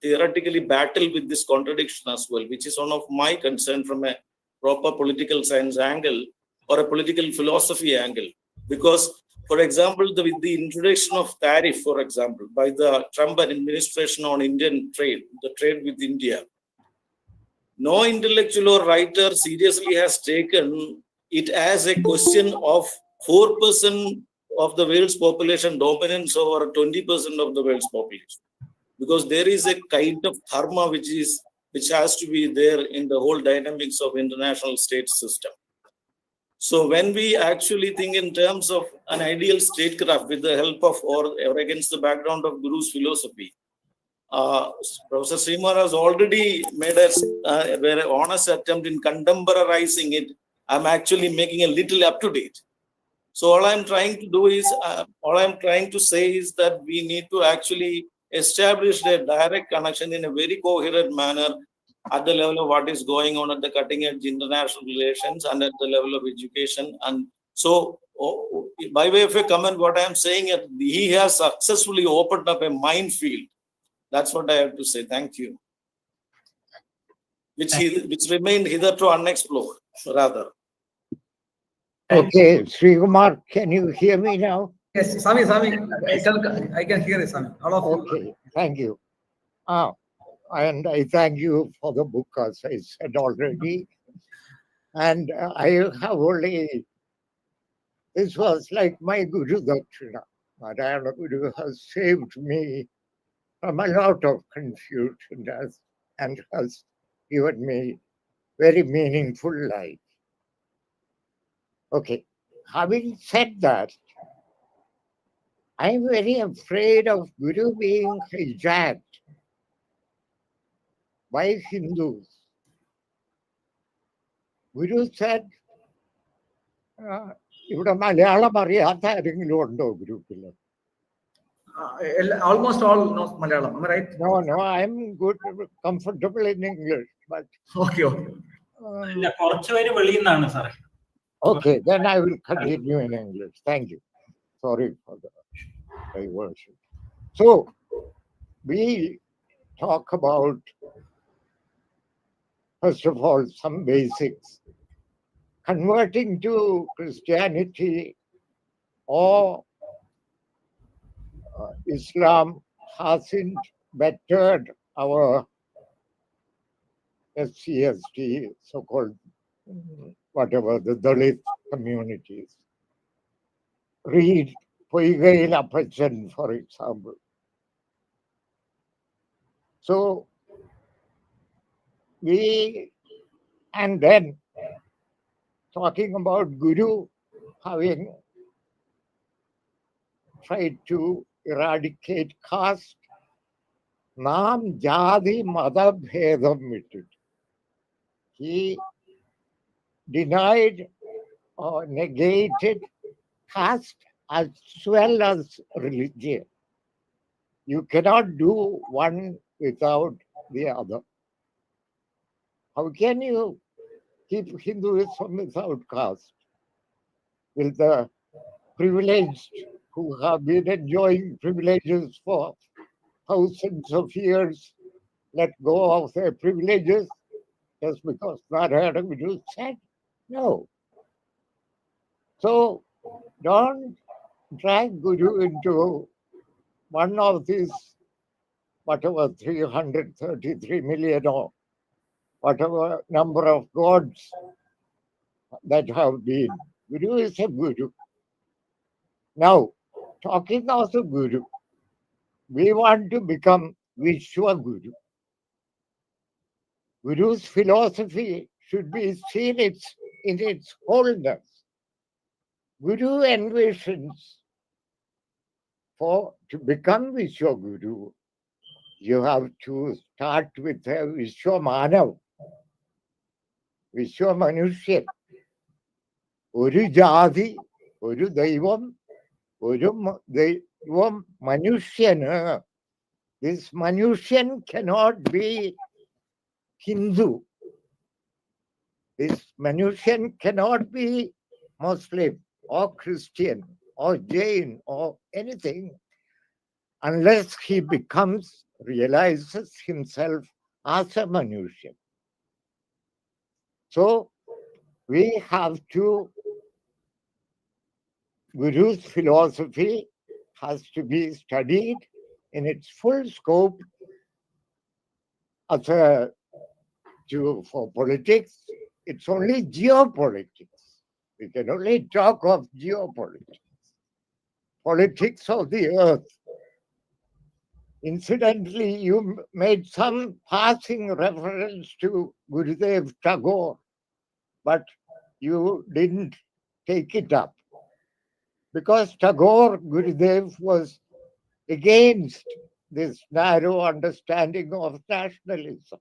theoretically battle with this contradiction as well, which is one of my concern from a proper political science angle or a political philosophy angle. Because, for example, with the introduction of tariff, for example, by the Trump administration on Indian trade, the trade with India, no intellectual or writer seriously has taken it as a question of 4% of the world's population dominance over 20% of the world's population. Because there is a kind of karma which has to be there in the whole dynamics of international state system. So when we actually think in terms of an ideal statecraft with the help of or against the background of Guru's philosophy, Professor Srimar has already made a very honest attempt in contemporarizing it. I'm actually making a little up to date. So all I'm trying to say is that we need to actually establish a direct connection in a very coherent manner at the level of what is going on at the cutting edge international relations and at the level of education. And so, by way of a comment, what I am saying is he has successfully opened up a minefield. That's what I have to say. Thank you. Which remained hitherto unexplored, rather. Okay, Sri Kumar, can you hear me now? Yes, Sami, I can hear it, Sami. Okay, thank you. And I thank you for the book, as I said already. And I have only, this was like my Guru Dakshina. Narayana Guru has saved me from a lot of confusion and has given me very meaningful life. Okay, having said that, I'm very afraid of Guru being hijacked by Hindus. Guru said, ഇവിടെ മലയാളം അറിയാത്ത ആരെങ്കിലും ഉണ്ടോ ഗ്രൂപ്പിൽ? Almost all knows Malayalam, am I right? No, I'm good, comfortable in English, but Okay, okay. ഇല്ല, കുറച്ചുപേര് വെളിയിൽ നിന്നാണ് സാറേ. okay, then I will continue in English. Thank you. Sorry for the diversion. So, we talk about, first of all, some basics. Converting to Christianity or Islam hasn't bettered our SCST, so-called whatever, the Dalit communities. Read Poigail Apachan, for example. So, and then talking about Guru having tried to eradicate caste, Nam Jadi Madabhedam vittu. He denied or negated caste as well as religion. You cannot do one without the other. How can you keep Hinduism without caste? Will the privileged who have been enjoying privileges for thousands of years let go of their privileges just because Narayana Guru said? No. So don't drag Guru into one of these, whatever, 333 million or whatever number of gods that have been. Guru is a Guru. Now, talking of the Guru, we want to become Vishwa Guru. Guru's philosophy should be seen in its wholeness. Guru envisions to become Vishwa Guru, you have to start with a Vishwa Manav, Vishwa Manushyan. Oru Jadi, Oru Daivam, Oru Daivam Manushyan. This Manushyan cannot be Hindu. This Manushyan cannot be Muslim or Christian or Jain or anything unless he realizes himself as a Manushyan. So we have to, Guru's philosophy has to be studied in its full scope for politics. It's only geopolitics. We can only talk of geopolitics. Politics of the earth. Incidentally, you made some passing reference to Gurudev Tagore, but you didn't take it up. Because Tagore, Gurudev, was against this narrow understanding of nationalism.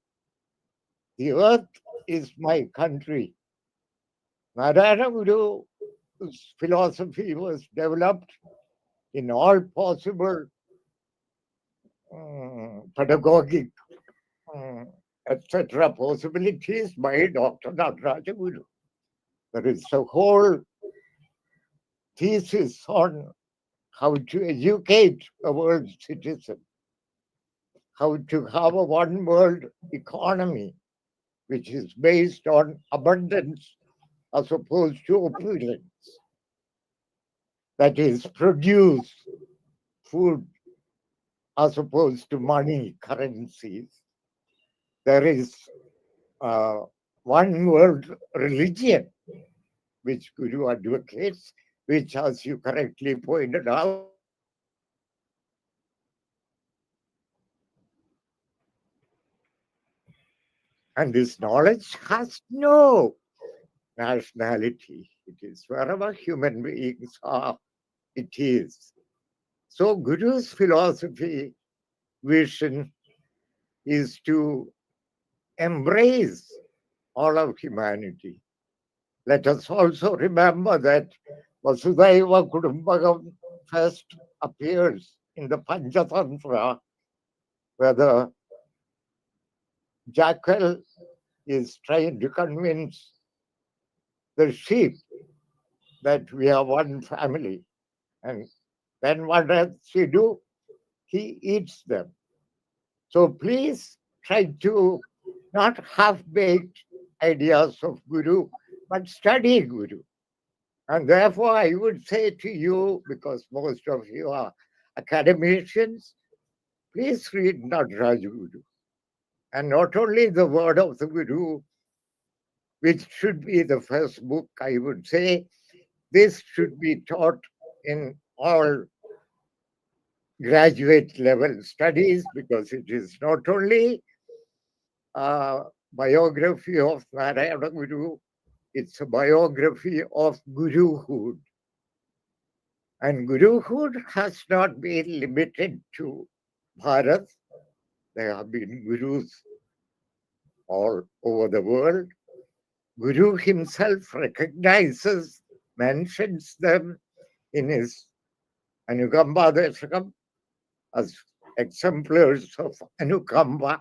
The earth is my country. Narayana Guru's philosophy was developed in all possible pedagogic, etc. possibilities by Dr. Nataraja Guru. There is a whole thesis on how to educate a world citizen, how to have a one world economy, which is based on abundance as opposed to opulence. That is, produce food as opposed to money, currencies. There is one world religion, which Guru advocates, which, as you correctly pointed out, and this knowledge has no nationality. It is wherever human beings are, it is. So Guru's philosophy, vision is to embrace all of humanity. Let us also remember that Vasudhaiva Kudumbakam first appears in the Panchatantra, where the jackal is trying to convince the sheep that we are one family. And then what does he do? He eats them. So please try to not half-baked ideas of Guru, but study Guru. And therefore, I would say to you, because most of you are academicians, please read Nataraj Guru. And not only the word of the Guru, which should be the first book, I would say, this should be taught in all graduate level studies, because it is not only a biography of Narayana Guru, it's a biography of Guruhood. And Guruhood has not been limited to Bharat. There have been Gurus all over the world. Guru himself recognizes, mentions them in his Anukamba Dashakam as exemplars of Anukamba.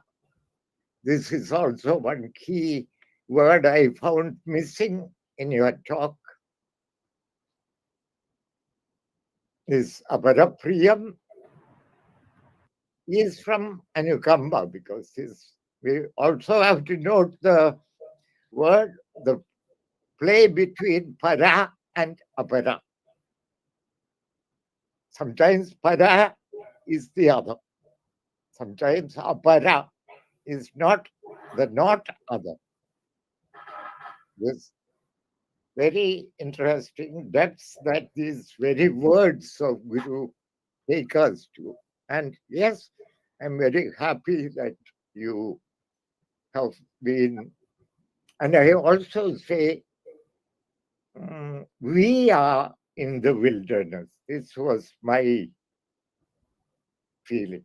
This is also one key word I found missing in your talk. This Aparapriyam is from Anukamba, because we also have to note the word, the play between para and apara. Sometimes para is the other. Sometimes apara is not the not other. This very interesting depths that these very words of Guru take us to. And yes, I'm very happy that you have been, and I also say, we are in the wilderness. This was my feeling.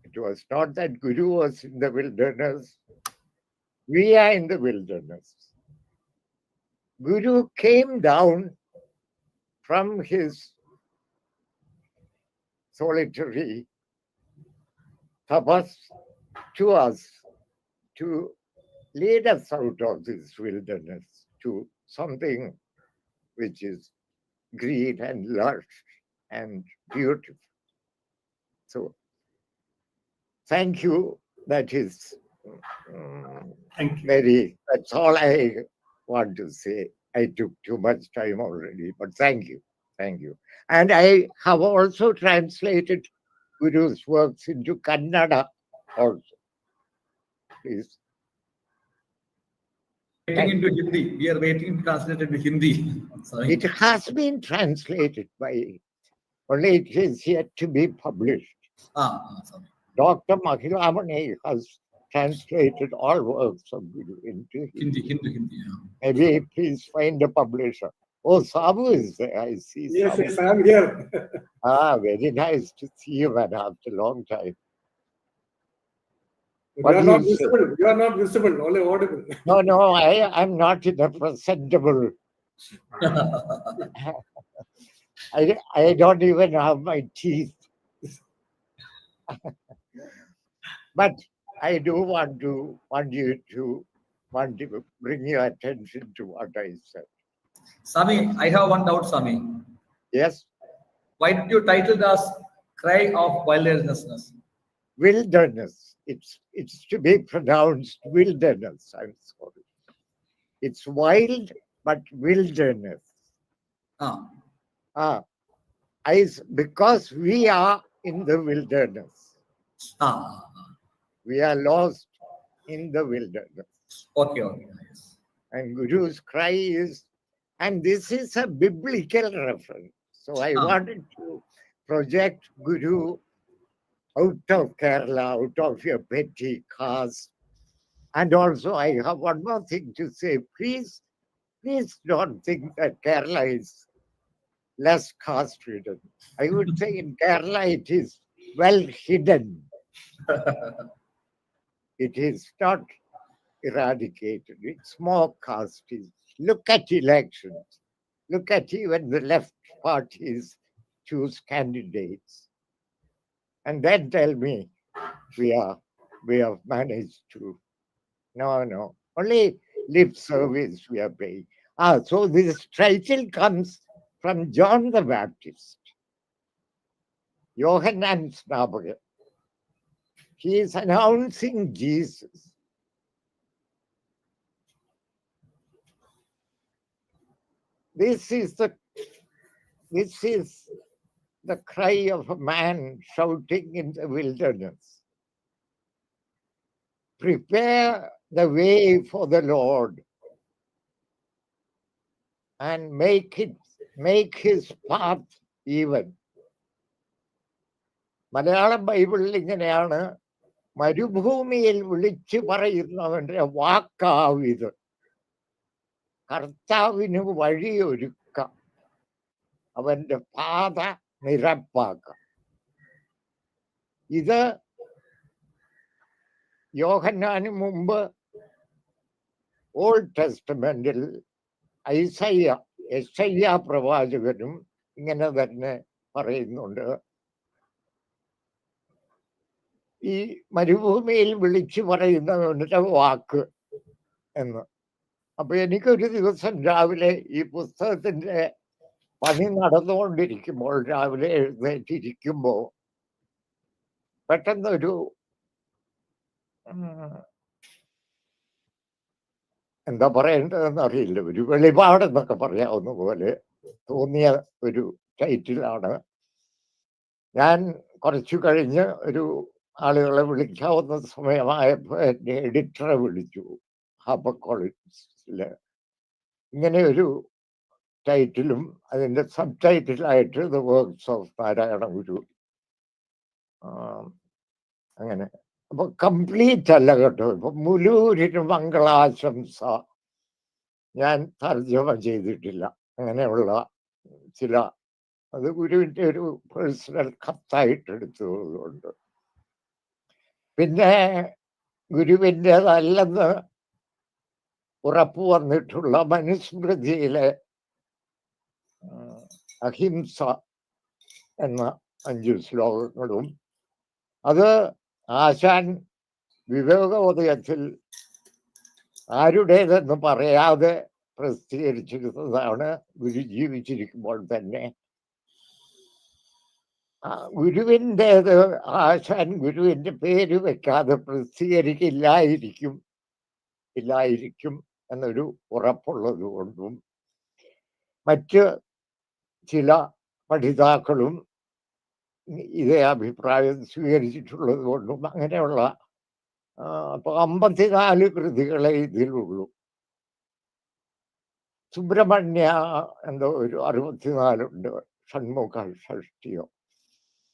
It was not that Guru was in the wilderness. We are in the wilderness. Guru came down from his solitary tapas to us to lead us out of this wilderness to something which is green and lush and beautiful. So, thank you. That is Thank you. very, that's all I want to say. I took too much time already, but thank you. Thank you. And I have also translated Guru's works into Kannada also. Please. Waiting into Hindi. We are waiting to translate it to Hindi. Sorry. It has been translated by, only it is yet to be published. Sorry. Dr. Mahilamani has translated all works of Guru into Hindi. Hindi. Yeah. Maybe please find a publisher. Oh, Sabu is there. I see. Yes, Sabu. yes, I am here. Very nice to see you, man, after a long time. You What are do not you say? visible. You are not visible, only audible. No, I'm not in a presentable. I don't even have my teeth. But I do want to bring your attention to what I said. Swami, I have one doubt, Swami. Yes, Why did you title it as Cry of Wilderness? wilderness. It's to be pronounced wilderness. I'm sorry. It's wild, but wilderness. Because we are in the wilderness. We are lost in the wilderness. Okay, okay. Yes. And Guru's cry is, and this is a biblical reference. So I wanted to project Guru out of Kerala, out of your petty caste. And also I have one more thing to say. Please don't think that Kerala is less caste ridden. I would say in Kerala it is well hidden. It is not eradicated. It's more caste. Look at elections. Look at even the left parties choose candidates. And then tell me we have managed to. No. Only lip service we are paying. So this title comes from John the Baptist. Johannan Snabuger. He is announcing Jesus. This is the cry of a man shouting in the wilderness. Prepare the way for the Lord and make his path even. Malayalam ബൈബിളിൽ ഇങ്ങനെയാണ്, മരുഭൂമിയിൽ വിളിച്ചു പറയുന്നവന്റെ വാക്കാവിത്, കർത്താവിന് വഴിയൊരുക്ക, അവന്റെ പാത നിരപ്പാക്കാം. ഇത് യോഹന്നാന് മുമ്പ് old ടെസ്റ്റമെന്റിൽ യെശയ്യാ പ്രവാചകനും ഇങ്ങനെ തന്നെ പറയുന്നുണ്ട്. ഈ മരുഭൂമിയിൽ വിളിച്ചു പറയുന്നവന്റെ വാക്ക് എന്ന്. അപ്പൊ എനിക്കൊരു ദിവസം രാവിലെ ഈ പുസ്തകത്തിന്റെ പണി നടന്നുകൊണ്ടിരിക്കുമ്പോൾ, രാവിലെ എഴുന്നേറ്റിരിക്കുമ്പോ പെട്ടെന്നൊരു എന്താ പറയേണ്ടതെന്ന് അറിയില്ല, ഒരു വെളിപാടെന്നൊക്കെ പറയാവുന്ന പോലെ തോന്നിയ ഒരു ടൈറ്റിലാണ്. ഞാൻ കുറച്ചു കഴിഞ്ഞ് ഒരു ആളുകളെ വിളിക്കാവുന്ന സമയമായപ്പോൾ എന്നെ എഡിറ്ററെ വിളിച്ചു. HarperCollinsല് ഇങ്ങനെ ഒരു ടൈറ്റിലും അതിന്റെ സബ് ടൈറ്റിലായിട്ട് the works of Narayana Guru. അങ്ങനെ അപ്പൊ കംപ്ലീറ്റ് അല്ല കേട്ടോ. ഇപ്പൊ മുലൂരിന് മംഗളാശംസ ഞാൻ തർജ്ജമ ചെയ്തിട്ടില്ല. അങ്ങനെയുള്ള ചില, അത് ഗുരുവിന്റെ ഒരു പേഴ്സണൽ കത്തായിട്ട് എടുത്തതുകൊണ്ട്. പിന്നെ ഗുരുവിൻ്റെതല്ലെന്ന് ഉറപ്പു വന്നിട്ടുള്ള മനുസ്മൃതിയിലെ അഹിംസ എന്ന 5 ശ്ലോകങ്ങളും, അത് ആശാൻ വിവേകോദയത്തിൽ ആരുടേതെന്ന് പറയാതെ പ്രസിദ്ധീകരിച്ചിരുന്നതാണ്. ഗുരു ജീവിച്ചിരിക്കുമ്പോൾ തന്നെ ഗുരുവിൻ്റേത് ആശാൻ ഗുരുവിന്റെ പേര് വെക്കാതെ പ്രസിദ്ധീകരിക്കില്ലായിരിക്കും എന്നൊരു ഉറപ്പുള്ളത് കൊണ്ടും, മറ്റ് ചില പഠിതാക്കളും ഇതേ അഭിപ്രായം സ്വീകരിച്ചിട്ടുള്ളത് കൊണ്ടും അങ്ങനെയുള്ള അപ്പൊ 54 കൃതികളെ ഇതിലുള്ളൂ. സുബ്രഹ്മണ്യ എന്തോ ഒരു 64 ഉണ്ട്, ഷൺമുഖ ഷഷ്ടിയോ.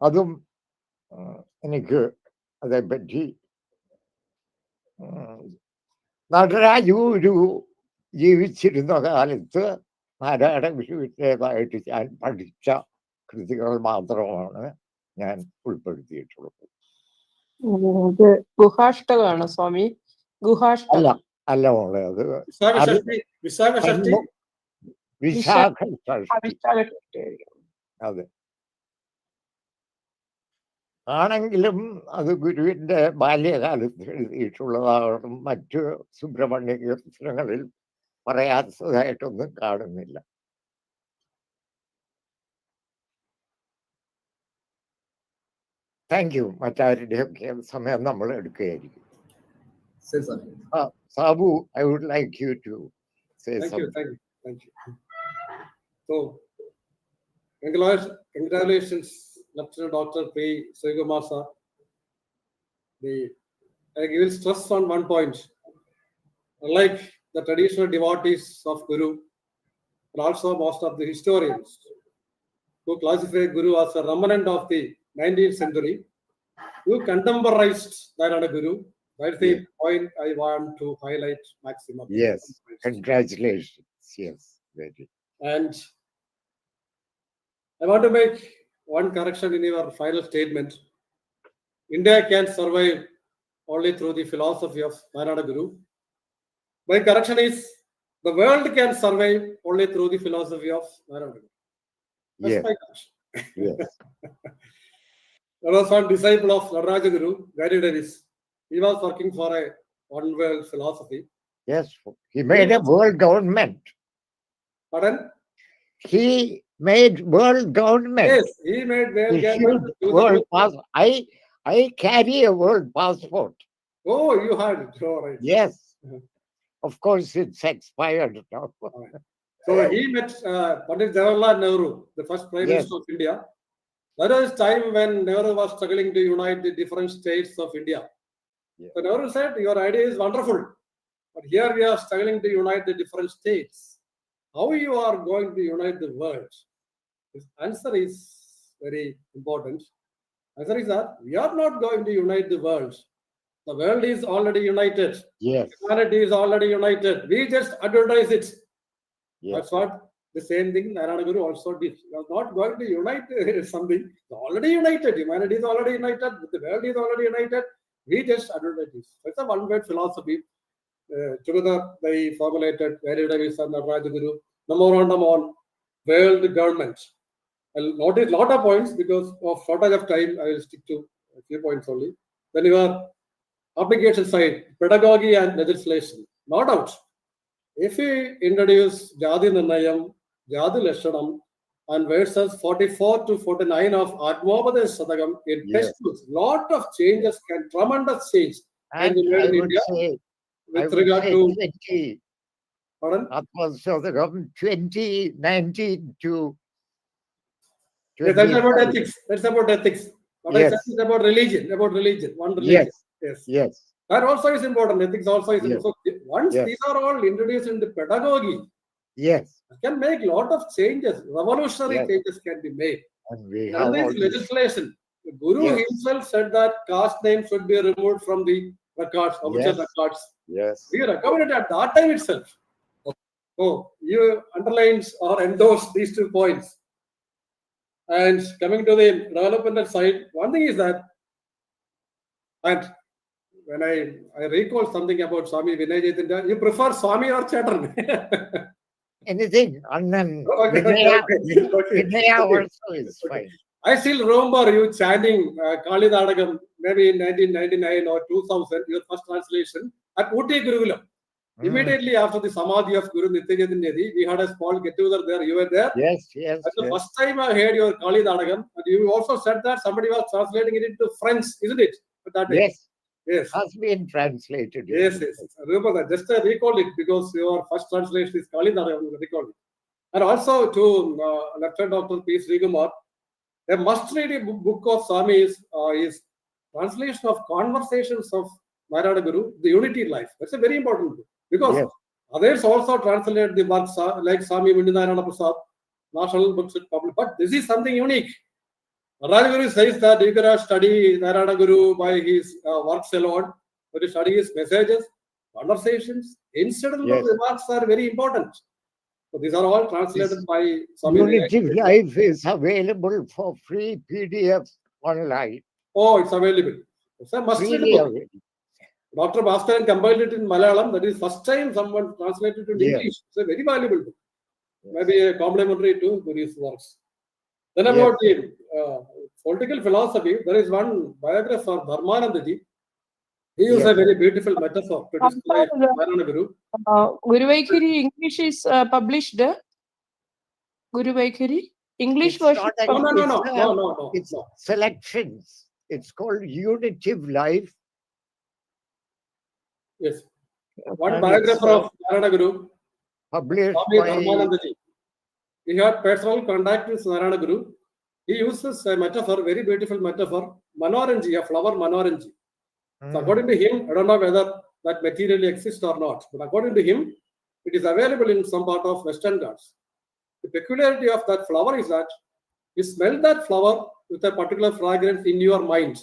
അതും എനിക്ക് അതേപ്പറ്റി നടരാജ ഗുരു ജീവിച്ചിരുന്ന കാലത്ത് നാരായണ ഗുരുവിൻ്റെതായിട്ട് ഞാൻ പഠിച്ച കൃതികൾ മാത്രമാണ് ഞാൻ ഉൾപ്പെടുത്തിയിട്ടുള്ളത്. ഗുഹാഷ്ടകമാണ് സ്വാമി. ഗുഹാഷ്ടകം അല്ല മോളെ, അത് വിശാഖ ഷഷ്ടി. അതെ, ആണെങ്കിലും അത് ഗുരുവിന്റെ ബാല്യകാലത്ത് എഴുതിയിട്ടുള്ളതാകണം. മറ്റ് സുബ്രഹ്മണ്യ കീർത്തനങ്ങളിൽ പറയാത്തതായിട്ടൊന്നും കാണുന്നില്ല. Thank you. മറ്റാരുടെയൊക്കെ സമയം നമ്മൾ എടുക്കുകയായിരിക്കും. Sabu, I would like you to say something. Thank you. So, congratulations, Lieutenant Dr. P. Srikumar sir. I will stress on one point. Unlike the traditional devotees of Guru, and also most of the historians who classify Guru as a remnant of the 19th century, you contemporized Narayana Guru. That's the Yes. point I want to highlight maximum. Yes. Congratulations. Yes. Very. And I want to make one correction in your final statement. India can survive only through the philosophy of Narayana Guru. My correction is the world can survive only through the philosophy of Narayana Guru. That's Yes. my correction. Yes. There was one disciple of Narayana Guru, Gary Davis. He was working for a one world philosophy. Yes. He made a world government. Pardon? He made world government. Yes, he made world Issued government. world pass. I carry a world passport. Oh, you had it. All right. Yes. Mhm. Of course, it's expired now. So he met Pandit Jawaharlal Nehru, the first Prime Yes. Minister of India. That was time when Nehru was struggling to unite the different states of India. Yeah. So Nehru said, your idea is wonderful, but here we are struggling to unite the different states. How you are going to unite the world? His answer is very important. Answer is that we are not going to unite the world. The world is already united. Yes. Humanity is already united. We just advertise it. Yes. That's what the same thing Narayana Guru also did. He was not going to unite something. It's already united. Humanity is already united. The world is already united. We just advertise this. It's a one-word philosophy. Together they formulated Gary Davis and Narayana Guru memorandum on world government. I'll notice a lot of points because of shortage of time. I will stick to a few points only. Then your application side, pedagogy and legislation. No doubt. If we introduce Jadi Nirnayam, Jadi Lashanam, and verses 44 to 49 of Atmavada Sadagam, in Yes. textbooks, lot of changes tremendous change can And be made I in would India say, with regard to, 20, pardon? Atmavada 2019 to Yes, that's about 25. ethics. That's about ethics. What I said Yes. is about religion, one religion. Yes. Yes. Yes. That also is important. Ethics also is Yes. important. So once Yes. these are all introduced in the pedagogy, Yes. it can make a lot of changes. Revolutionary Yes. changes can be made. And we And have there all is this. legislation. The Guru Yes. himself said that caste name should be removed from the records, official Yes. records. Yes. We recommended at that time itself. So you underlines or endorse these 2 points. And coming to the developmental side, one thing is that, and when I recall something about Swami Vinay Chaitanya, you prefer Swami or Chatan? Anything. And then Okay, Vinaya, okay. Vinaya Okay. also is Okay. fine. I still remember you chanting Kali Nadagam, maybe in 1999 or 2000, your first translation at Uti Gurukulam. Immediately after the Samadhi of Guru Nityachaitanya, we had a small get together there. You were there. Yes, yes, That's the yes. first time I heard your Kali Nadagam. And you also said that somebody was translating it into French, isn't it? At that time? Yes, Yes. has been translated. Yes, yes. I remember that. Just I recall it because your first translation is Kali Nadagam. I recall it. And also to Lieutenant Dr. P. Srikumar, a must-read book of Swami is translation of Conversations of Narayana Guru, the Unity Life. That's a very important book because Yes. others also translate the works like Swami Narayana Prasad, national books published. But this is something unique. Narayana Guru says that you cannot study Narayana Guru by his works alone, but you study his messages, conversations, incidental Yes. remarks are very important. So these are all translated This by Swami. Unity Life is available for free PDF online. Oh, it's available. It's a must-read Freely book. available. Dr. Bhaskaran compiled it in Malayalam. That is first time someone translated it in Yes. English. It's a very valuable book. Yes. Maybe a complementary to Guru's works. Then Yes. about the political philosophy, there is one biographer, Dharmanandaji. He used Yes. a very beautiful metaphor to describe After the- Narayana Guru. Guru Vaikhari English is published. Guru Vaikhari English It's version. not a- No, published. no. It's selections. It's called Unitive Life. Yes. One And biographer it's, of Narayana Guru, published Swami by Dharmanandaji. He had personal contact with Narayana Guru. He uses a metaphor, very beautiful metaphor, Manoranji, a flower Manoranji. So according to him, I don't know whether that materially exists or not. But according to him, it is available in some part of Western Ghats. The peculiarity of that flower is that you smell that flower with a particular fragrance in your mind.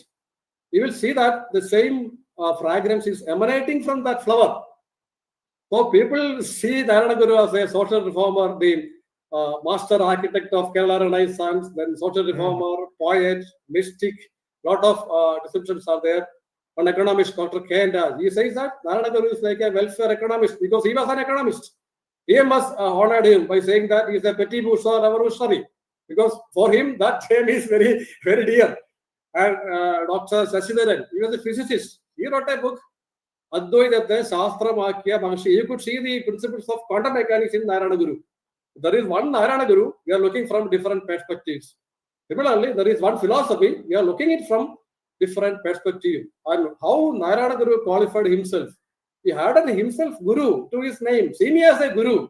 You will see that the same fragrance is emanating from that flower. So people see Narayana Guru as a social reformer, the master architect of Kerala Renaissance, then social reformer, poet, mystic, lot of descriptions are there. An economist, Dr. K. He says that Narayana Guru is like a welfare economist because he was an economist. He must honored him by saying that he is a petit bourgeois revolutionary because for him that name is very, very dear. And Dr. Sasidaran, he was a physicist. He wrote a book, Advaitate Shastramakhya Mahasi. You could see the principles of quantum mechanics in Narayana Guru. There is one Narayana Guru, we are looking from different perspectives. Similarly, there is one philosophy, we are looking it from different perspectives. And how Narayana Guru qualified himself. He added himself Guru to his name. See me as a Guru.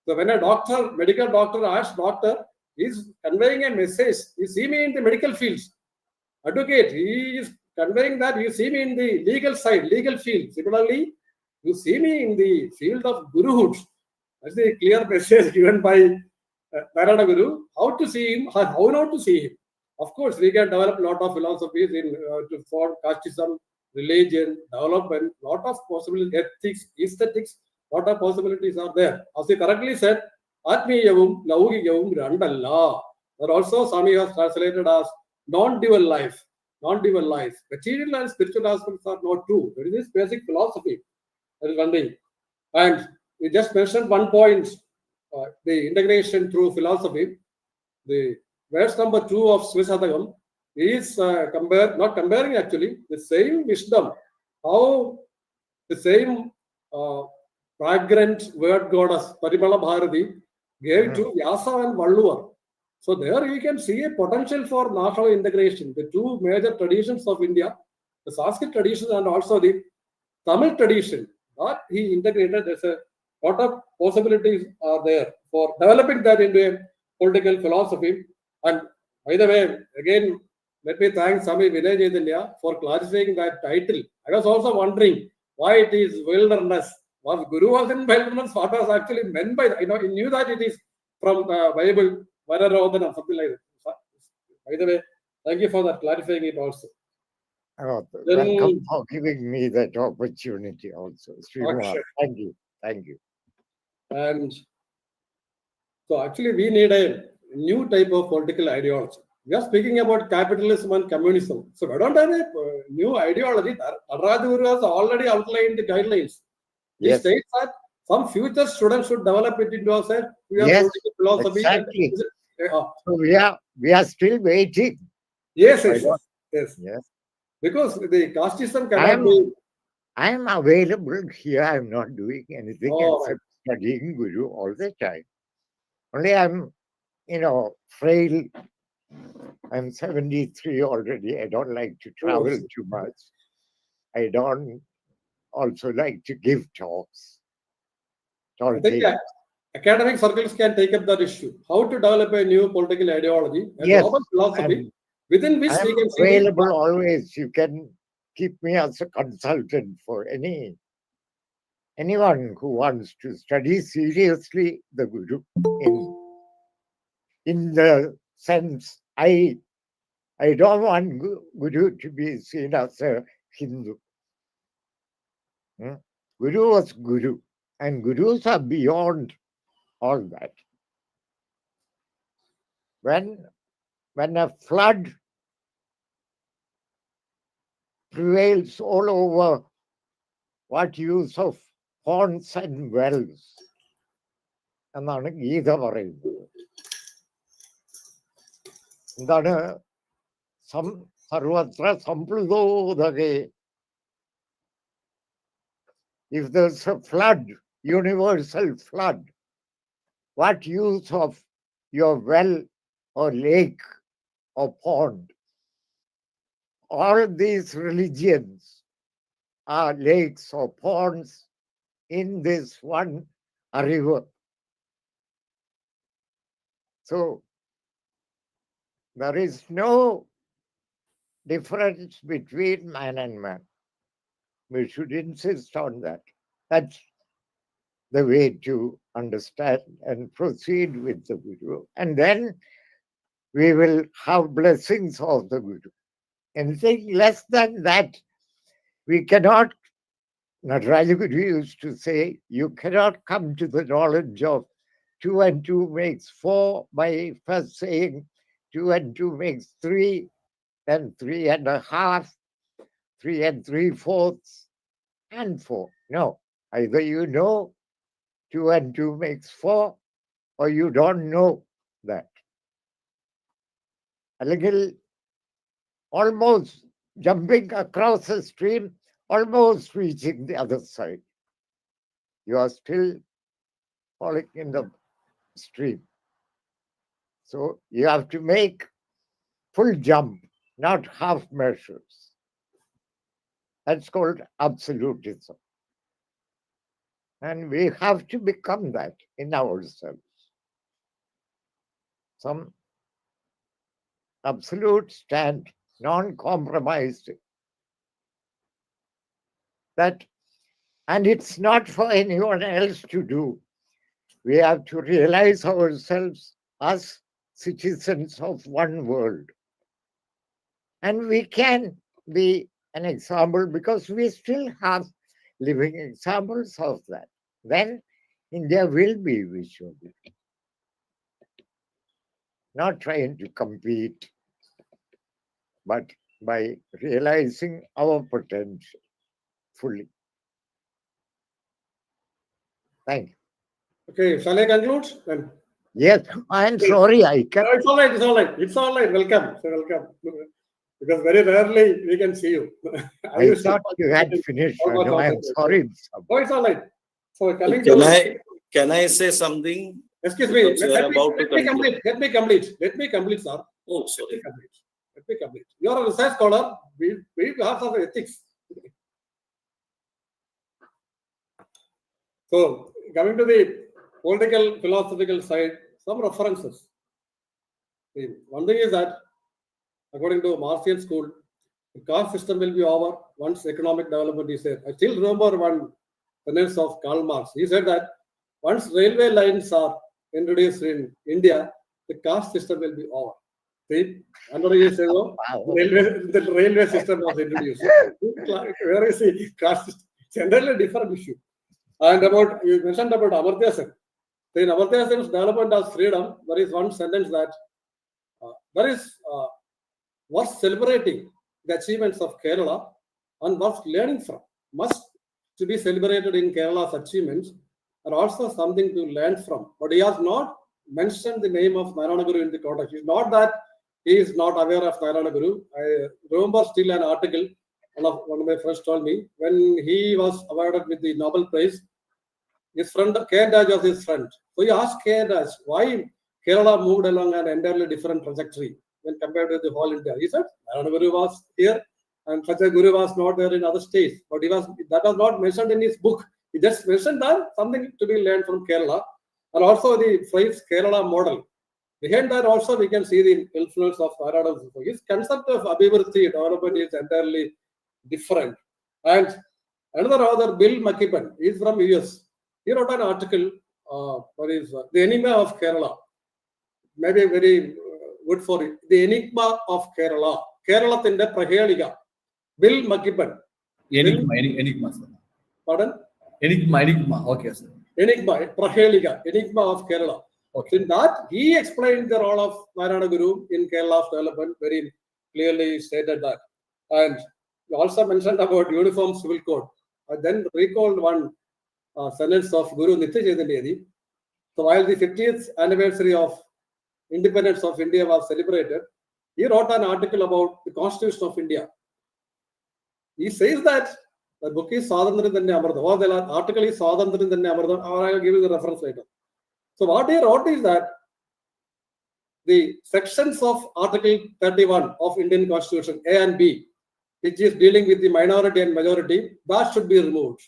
So when a doctor, medical doctor asks doctor, he is conveying a message. You see me in the medical fields. Advocate, he is conveying that you see me in the legal side, legal field. Similarly, you see me in the field of Guruhood. That's the clear message given by Narayana Guru. How to see him, how not to see him. Of course, we can develop a lot of philosophies in to form casteism, religion, development, lot of possibilities, ethics, aesthetics, lot of possibilities are there. As you correctly said, Atmiyavum, Laugikavum, Randalla. But also, Swami has translated as non-dual life. Non-dual life. Material and spiritual aspects are not true. There is this basic philosophy. That is one thing. And we just mentioned one point, the integration through philosophy. The verse number 2 of Swisadagam is not comparing actually, the same wisdom, how the same fragrant word goddess, Parimala Bharati, gave to Vyasa and Valluvar. So there you can see a potential for national integration. The two major traditions of India, the Sanskrit tradition and also the Tamil tradition, that he integrated. There's a lot of possibilities are there for developing that into a political philosophy. And by the way, again, let me thank Swami Vinay Chaitanya for clarifying that title. I was also wondering why it is wilderness. Was Guru was in wilderness? What was actually meant by that? He knew that it is from Bible, Vararodhanam, something like that. By the way, thank you for that clarifying it also. Welcome for giving me that opportunity also. Srimad. Thank you. Thank you. And so actually we need a new type of political ideology. We are speaking about capitalism and communism. So we don't have a new ideology. Narayana has already outlined the guidelines. He states that some future students should develop it into a political philosophy. Exactly. So we are still waiting. Yes. Because the casteism cannot be. I am available here. I am not doing anything except studying Guru all the time. Only I'm, frail. I'm 73 already. I don't like to travel too much. I don't also like to give talks. I think academic circles can take up that issue. How to develop a new political ideology, a global philosophy, within which we can see. Available always. You can keep me as a consultant for anyone who wants to study seriously the Guru in the sense I don't want Guru to be seen as a Hindu. Guru was Guru, and Gurus are beyond all that. When a flood prevails all over, what use of ponds and wells? എന്നാണ് ഗീത പറയുന്നത്. എന്താണ് സർവത്ര സംപ്ലുതോദകേ. If there's a flood, universal flood, what use of your well or lake or pond? All these religions are lakes or ponds in this one river. So there is no difference between man and man. We should insist on that. That's the way to understand and proceed with the Guru. And then we will have blessings of the Guru. Anything less than that, we cannot. Narayana Guru used to say, you cannot come to the knowledge of 2 and 2 makes 4 by first saying 2 and 2 makes 3, then 3 and a half, 3 and 3/4, and 4. No, either you know 2 and 2 makes 4, or you don't know that. അല്ലെങ്കിൽ almost jumping across a stream, almost reaching the other side. You are still falling in the stream. So you have to make full jump, not half measures. That's called absolutism. And we have to become that in ourselves. Some absolute stand, non-compromised. That, and it's not for anyone else to do. We have to realize ourselves as citizens of one world. And we can be an example because we still have living examples of that. Then India will be visually. Not trying to compete, but by realizing our potential fully. Thank you. Okay, shall I conclude then? Yes, I'm sorry, I No, kept. it's all right. It's all right. It's all right. Welcome. So welcome. Because very rarely we can see you. I used to- thought you had finished. Almost No, all I'm right. sorry. Oh, it's all right. So coming Can I say something? Excuse me. Because we are about to Let me conclude. complete. Let me complete, sir. Oh, Let sorry. me complete. You are a research scholar. We have some ethics. So coming to the political philosophical side, some references. See, one thing is that according to Marxian school, the caste system will be over once economic development is there. I still remember one sentence of Karl Marx. He said that once railway lines are introduced in India, the caste system will be over. See, 100 years ago, Wow. the railway system was introduced. Where is the caste system? It's entirely different issue. And about, you mentioned about Amartya Sen. So in Amartya Sen's development as freedom, there is one sentence that was celebrating the achievements of Kerala and was learning from. Must to be celebrated in Kerala's achievements are also something to learn from. But he has not mentioned the name of Narayana Guru in the context. It's not that he is not aware of Narayana Guru. I remember still an article, one of my friends told me, when he was awarded with the Nobel Prize, his friend, K. Raj was his friend. So he asked K. Raj, why Kerala moved along an entirely different trajectory when compared with the whole India. He said, Narayana Guru was here and such a Guru was not there in other states. But that was not mentioned in his book. He just mentioned that something to be learned from Kerala. And also the phrase Kerala model. Behind that also we can see the influence of Narayana Guru. His concept of Abhivrti development is entirely different. And another author, Bill McKibben, he is from US. He wrote an article, The Enigma of Kerala. Maybe very good for it. The Enigma of Kerala. Keralathinte Prahelika. Bill McKibben. Enigma, sir. Pardon? Enigma. Okay, sir. Enigma, Prahelika. Enigma of Kerala. Okay. In that, he explained the role of Narayana Guru in Kerala's development, very clearly stated that. And he also mentioned about uniform civil code. I then recalled one sentence of Guru Nitya Chaitanya. So while the 50th anniversary of independence of India was celebrated, he wrote an article about the Constitution of India. He says that the book is Swadhantrayam Thanne Amritham, or the article is Swadhantrayam Thanne Amritham, or I will give you the reference later. So what he wrote is that the sections of Article 31 of Indian Constitution, A and B, which is dealing with the minority and majority, that should be removed.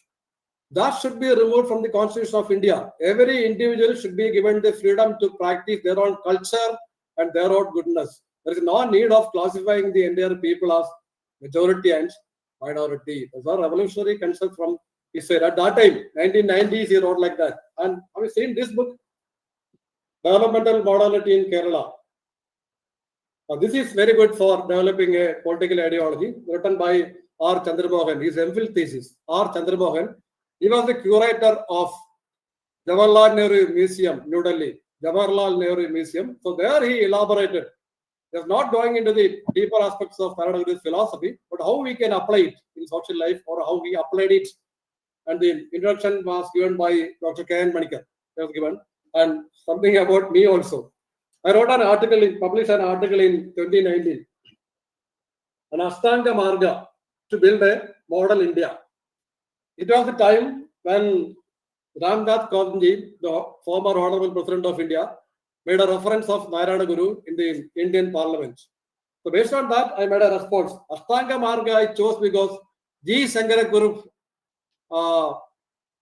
That should be removed from the Constitution of India. Every individual should be given the freedom to practice their own culture and their own goodness. There is no need of classifying the entire people as majority and minority. Those are revolutionary concepts from his side. At that time, 1990s, he wrote like that. And have you seen this book, Developmental Modernity in Kerala? This is very good for developing a political ideology, written by R. Chandramohan, his MPhil thesis. R. Chandramohan, he was the curator of Jawaharlal Nehru Museum, New Delhi, Jawaharlal Nehru Museum. So there he elaborated. He was not going into the deeper aspects of Narayana Guru's philosophy, but how we can apply it in social life or how he applied it. And the introduction was given by Dr. K.N. Manikar. It was given. And something about me also. I wrote an article, published an article in 2019, an Ashtanga Marga to build a model India. It was the time when Ramnath Kovind, the former Honorable President of India, made a reference of Narayana Guru in the Indian Parliament. So based on that, I made a response. Ashtanga Marga I chose because G. Shankara Guru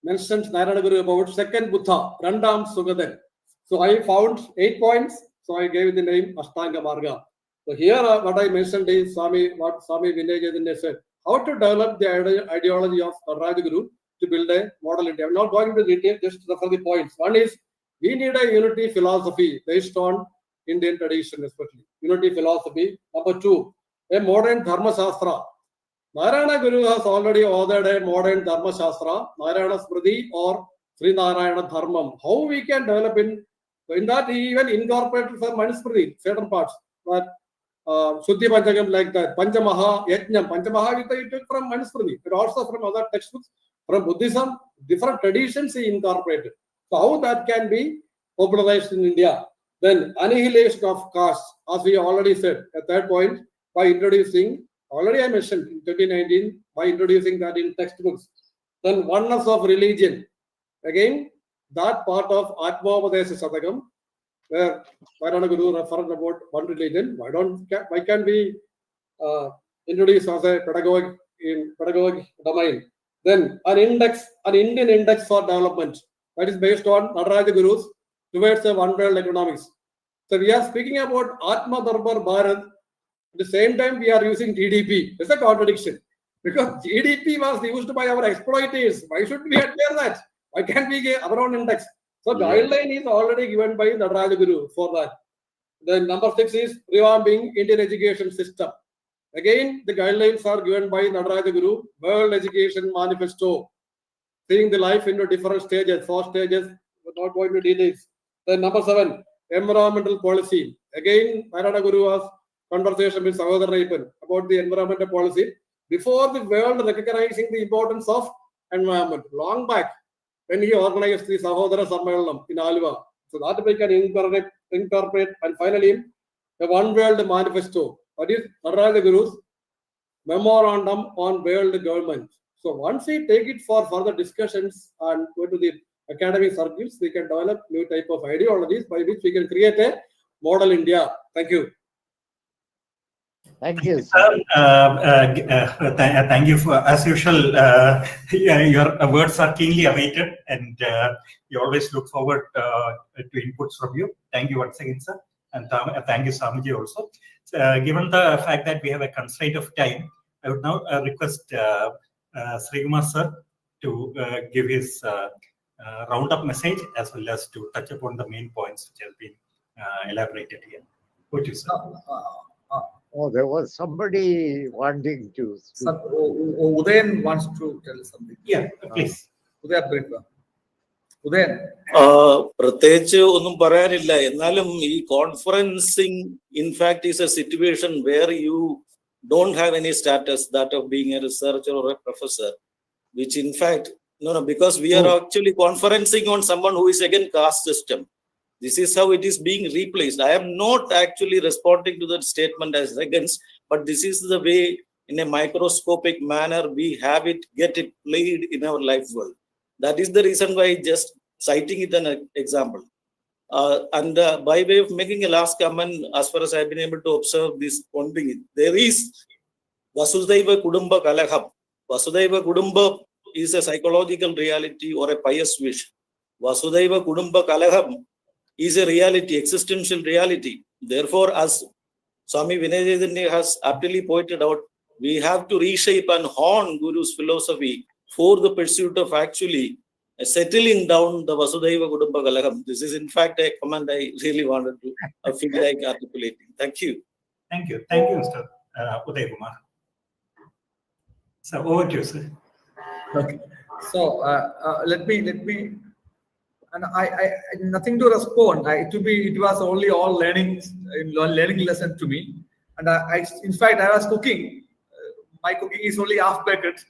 mentioned Narayana Guru about second Buddha, Randam Sugadan. So I found 8 points. So I gave it the name Ashtanga Marga. So here what I mentioned is what Swami Vinay Chaitanya said, how to develop the ideology of Narayana Guru to build a model India. I'm not going into detail, just refer the points. One is, we need a unity philosophy based on Indian tradition, especially. Unity philosophy. Number 2, a modern Dharma Shastra. Narayana Guru has already authored a modern Dharma Shastra, Narayana Smriti or Sri Narayana Dharmam. How we can develop in that he even incorporated some Manusmriti, certain parts, but Shuddhi Panchagam like that, Panchamaha Yajnam, Panchamaha he took from Manusmriti, but also from other textbooks, from Buddhism, different traditions he incorporated. So how that can be popularized in India? Then annihilation of caste, as we already said, at that point, by introducing, already I mentioned in 2019, by introducing that in textbooks. Then oneness of religion. Again, that part of Atmapadesha Satakam, where Narayana Guru referred about one religion. Why can't we introduce as a pedagogic domain? Then an Indian index for development that is based on Narayana Guru's towards a one world economics. So we are speaking about Atma Darbar Bharat. At the same time, we are using GDP. It's a contradiction because GDP was used by our exploiters. Why should we adhere that? Why can't we get our own index? So guideline is already given by Narayana Guru for that. Then number 6 is revamping Indian education system. Again, the guidelines are given by Narayana Guru, World Education Manifesto, seeing the life into different stages, 4 stages, we're not going to details. Then number 7, environmental policy. Again, Narayana Guru was conversation with Sahodhar Raipan about the environmental policy before the world recognizing the importance of environment. Long back, when he organized the Sahodhara Sammelanam in Alva. So that we can incorporate. And finally, the One World Manifesto. That is Narayana Guru's memorandum on world government. So once we take it for further discussions and go to the academic circles, we can develop new type of ideologies by which we can create a model India. Thank you. Thank you, Sir, sir. thank you for, as usual, your words are keenly awaited and we always look forward to inputs from you. Thank you once again, sir. And thank you, Swamiji, also. Given the fact that we have a constraint of time, I would now request Sri Kumar, sir, to give his roundup message as well as to touch upon the main points which have been elaborated here. Over to you, sir. Oh, there was somebody wanting to speak. Udayan wants to tell something. Yeah, please. Udayan. പ്രത്യേകിച്ച് ഒന്നും പറയാനില്ല. എന്നാലും ഈ conferencing in fact is a situation where you don't have any status that of being a researcher or a professor, which in fact, no, because we are actually conferencing on someone who is against caste system. This is how it is being replaced. I am not actually responding to that statement as against, but this is the way, in a microscopic manner, we have it, get it played in our life world. That is the reason why just citing it an example. And by way of making a last comment, as far as I've been able to observe this one thing, there is Vasudhaiva Kudumba Kalaham. Vasudhaiva Kudumba is a psychological reality or a pious wish. Vasudhaiva Kudumba Kalaham is a reality, existential reality. Therefore, as Swami Vinay Chaitanya has aptly pointed out, We have to reshape and hone Guru's philosophy for the pursuit of actually settling down the Vasudhaiva Kudumba Kalakam. This is in fact a comment I really wanted to feel like articulating. Thank you. Thank you. Thank you, Mr. Uday Kumar. So over to you, sir. Okay. So let me, and I nothing to respond. It was only all learning lesson to me. And in fact, I was cooking. My cooking is only half baked,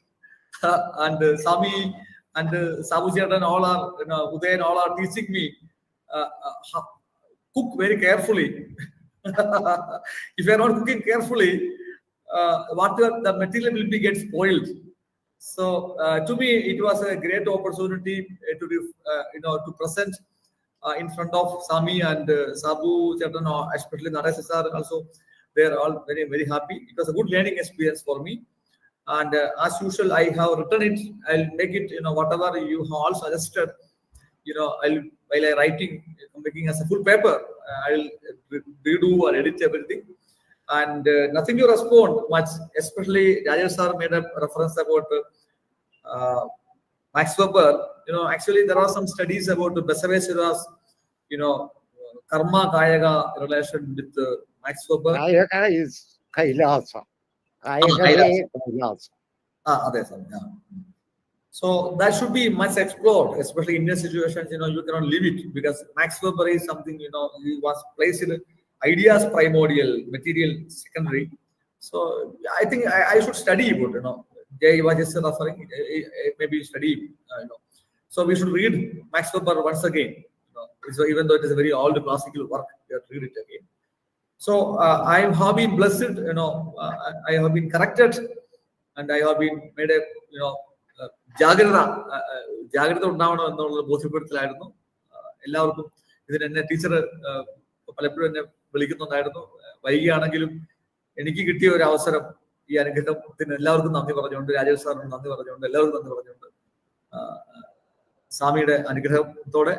and Sami and Sabuji and all are, Uday and all are teaching me cook very carefully. If you are not cooking carefully, the material will get spoiled. So to me, it was a great opportunity to present in front of Sami and Sabu, especially Narayana sir. Also, they are all very, very happy. It was a good learning experience for me. And as usual, I have written it. I'll make it, whatever you have all suggested. While I writing, making as a full paper, I'll redo or edit everything. And nothing to respond much, especially Rajesh sir made a reference about Max Weber. Actually there are some studies about the Basaveswara's, karma kayaga relation with Max Weber. Kayaka is Kailasa. Kayaka is Kailasa. So that should be much explored, especially in Indian situations. You cannot leave it because Max Weber is something, he was placed in ideas primordial, material secondary. So I think I should study about, Jay was just referring, maybe study, So we should read Max Weber once again. So even though it is a very old classical work, we have to read it again. So I have been blessed, I have been corrected, and I have been made a, ജാഗ്രത ഉണ്ടാവണം എന്നുള്ള ബോധ്യപ്പെടുത്തലായിരുന്നു. എല്ലാവർക്കും എന്നെ teacher പലപ്പോഴും എന്നെ വിളിക്കുന്നുണ്ടായിരുന്നു. വൈകിയാണെങ്കിലും എനിക്ക് കിട്ടിയ ഒരു അവസരം, ഈ അനുഗ്രഹത്തിന് എല്ലാവർക്കും നന്ദി പറഞ്ഞുകൊണ്ട്, രാജേഷ് സാറിന് നന്ദി പറഞ്ഞുകൊണ്ട്, എല്ലാവർക്കും നന്ദി പറഞ്ഞുകൊണ്ട് സ്വാമിയുടെ അനുഗ്രഹത്തോടെ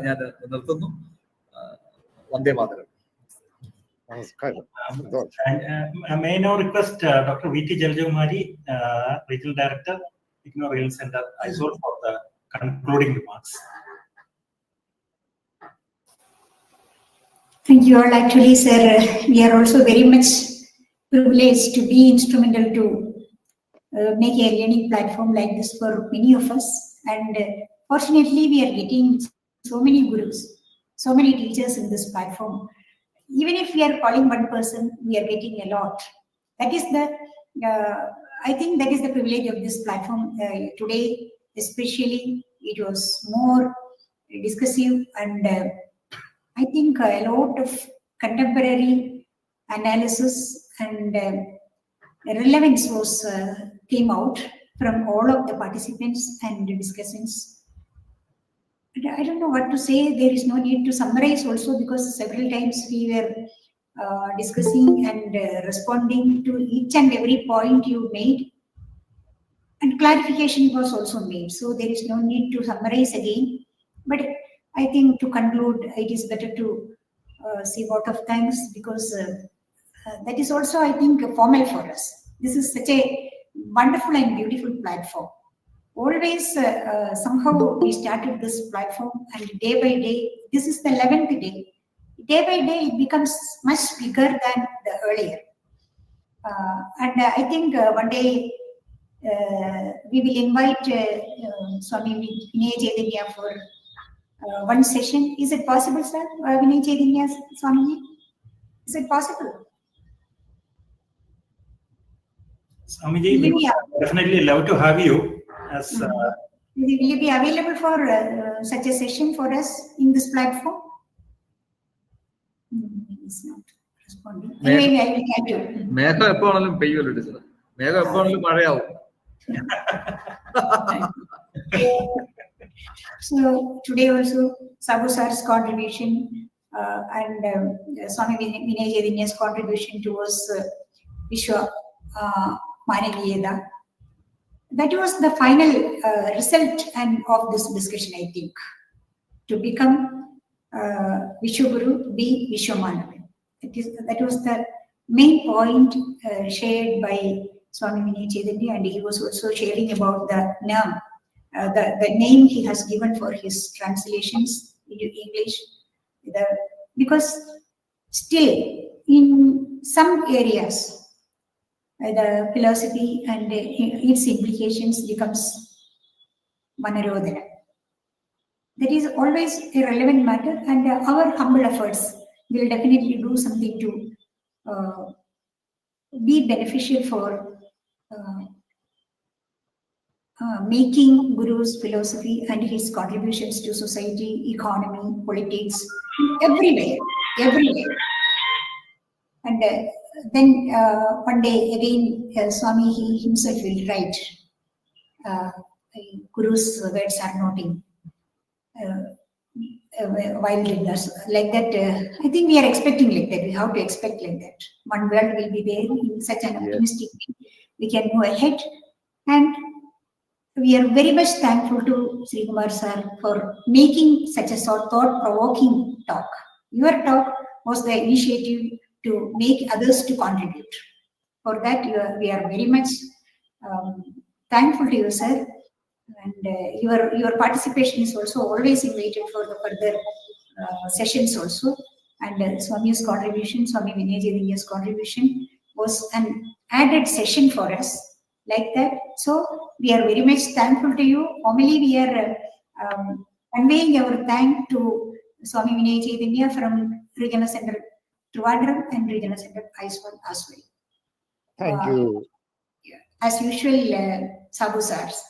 ഞാൻ നിർത്തുന്നു. Vande Mataram. May I now request Dr. V.T. Jaljakumari, Regional Director, IGNOR Rail Center, Mysore, for the concluding remarks. Thank you all. Actually, sir, we are also very much privileged to be instrumental to make a learning platform like this for many of us. And fortunately, we are getting so many gurus, so many teachers in this platform. Even if we are calling one person, we are getting a lot. That is I think that is the privilege of this platform. Today, especially, it was more discussive, and I think a lot of contemporary analysis and relevance came out from all of the participants and the discussants. I don't know what to say. There is no need to summarize also, because several times we were discussing and responding to each and every point you made, and clarification was also made. So there is no need to summarize again. But I think to conclude, it is better to say vote of thanks, because that is also, I think, formal for us. This is such a wonderful and beautiful platform. Always somehow we started this platform, and day by day, this is the 11th day. Day by day, it becomes much bigger than the earlier. And I think one day we will invite Swami Vinay Chaitanya for one session. Is it possible, sir? Vinay Chaitanya Swami? Is it possible? Swamiji, we would definitely love to have you. Will you be available for such a session for us in this platform? He's not responding. Anyway, I will catch you. മേഘം എപ്പോഴാണെങ്കിലും പെയ്യുമല്ലോ teacher. മേഘം എപ്പോഴാണെങ്കിലും മഴയാവും. So today also Sabu sir's contribution and Swami Vinay Chaitanya's contribution towards Vishwa Manaviyada. That was the final result of this discussion, I think. To become Vishwaguru, be Vishwamanavi. That was the main point shared by Swami Vinay Chaitanya, and he was also sharing about the name he has given for his translations into English. Because still in some areas, the philosophy and its implications becomes Manarodhana. That is always a relevant matter, and our humble efforts will definitely do something to be beneficial for making Guru's philosophy and his contributions to society, economy, politics, everywhere. And then one day again, Swami he himself will write, Guru's words are noting. While readers like that, I think we are expecting like that. We have to expect like that. One world will be there in such an optimistic way. We can move ahead, and we are very much thankful to Sri Kumar sir for making such a thought-provoking talk. Your talk was the initiative to make others to contribute. For that, we are very much thankful to you, sir. And your participation is also always invited for the further sessions also. And Swami's contribution, Swami Vinay Chaitanya's contribution was an added session for us like that. So we are very much thankful to you. Formally, we are conveying our thanks to Swami Vinay Chaitanya from Regional Center Trivandrum and Regional Center Aiswal as well. Thank you. As usual, Sabu Sar's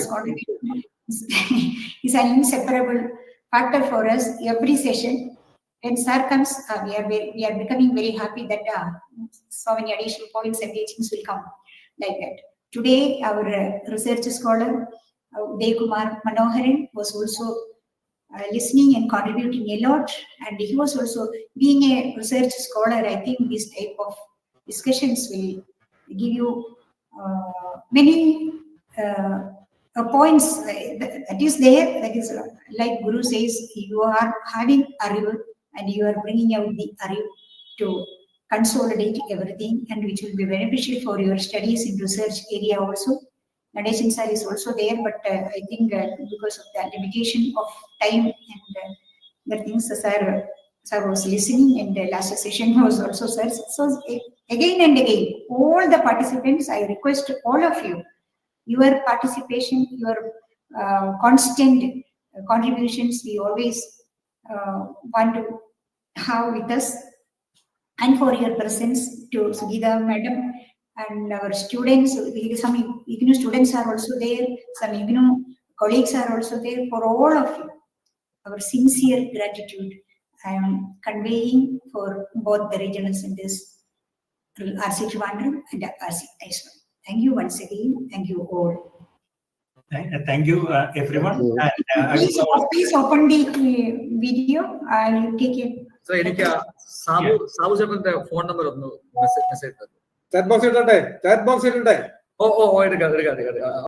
contribution is an inseparable factor for us every session. When Sir comes, we are becoming very happy that so many additional points and teachings will come like that. Today, our research scholar, Uday Kumar Manoharan, was also listening and contributing a lot. And he was also, being a research scholar, I think this type of discussions will give you many points that is there. That is like Guru says, you are having Arivu and you are bringing out the Arivu to consolidate everything, and which will be beneficial for your studies in research area also. Narayana sir is also there, but I think because of the limitation of time and the things, sir was listening, and the last session was also sir. So again and again, all the participants, I request all of you, your participation, your constant contributions, we always want to have with us, and for your presence to Sugita Madam and our students. Some IGNOU students are also there, some IGNOU colleagues are also there. For all of you, our sincere gratitude I am conveying for both the regional centers, RC Trivandrum and RC Aiswal. Thank you once again. Thank you all. Thank you, everyone. Thank you. Please open the video. I will take it. So, Sabu ചേട്ടന്റെ phone number ഒന്ന് message chat box ഇടട്ടെ. ഓ എടുക്കാം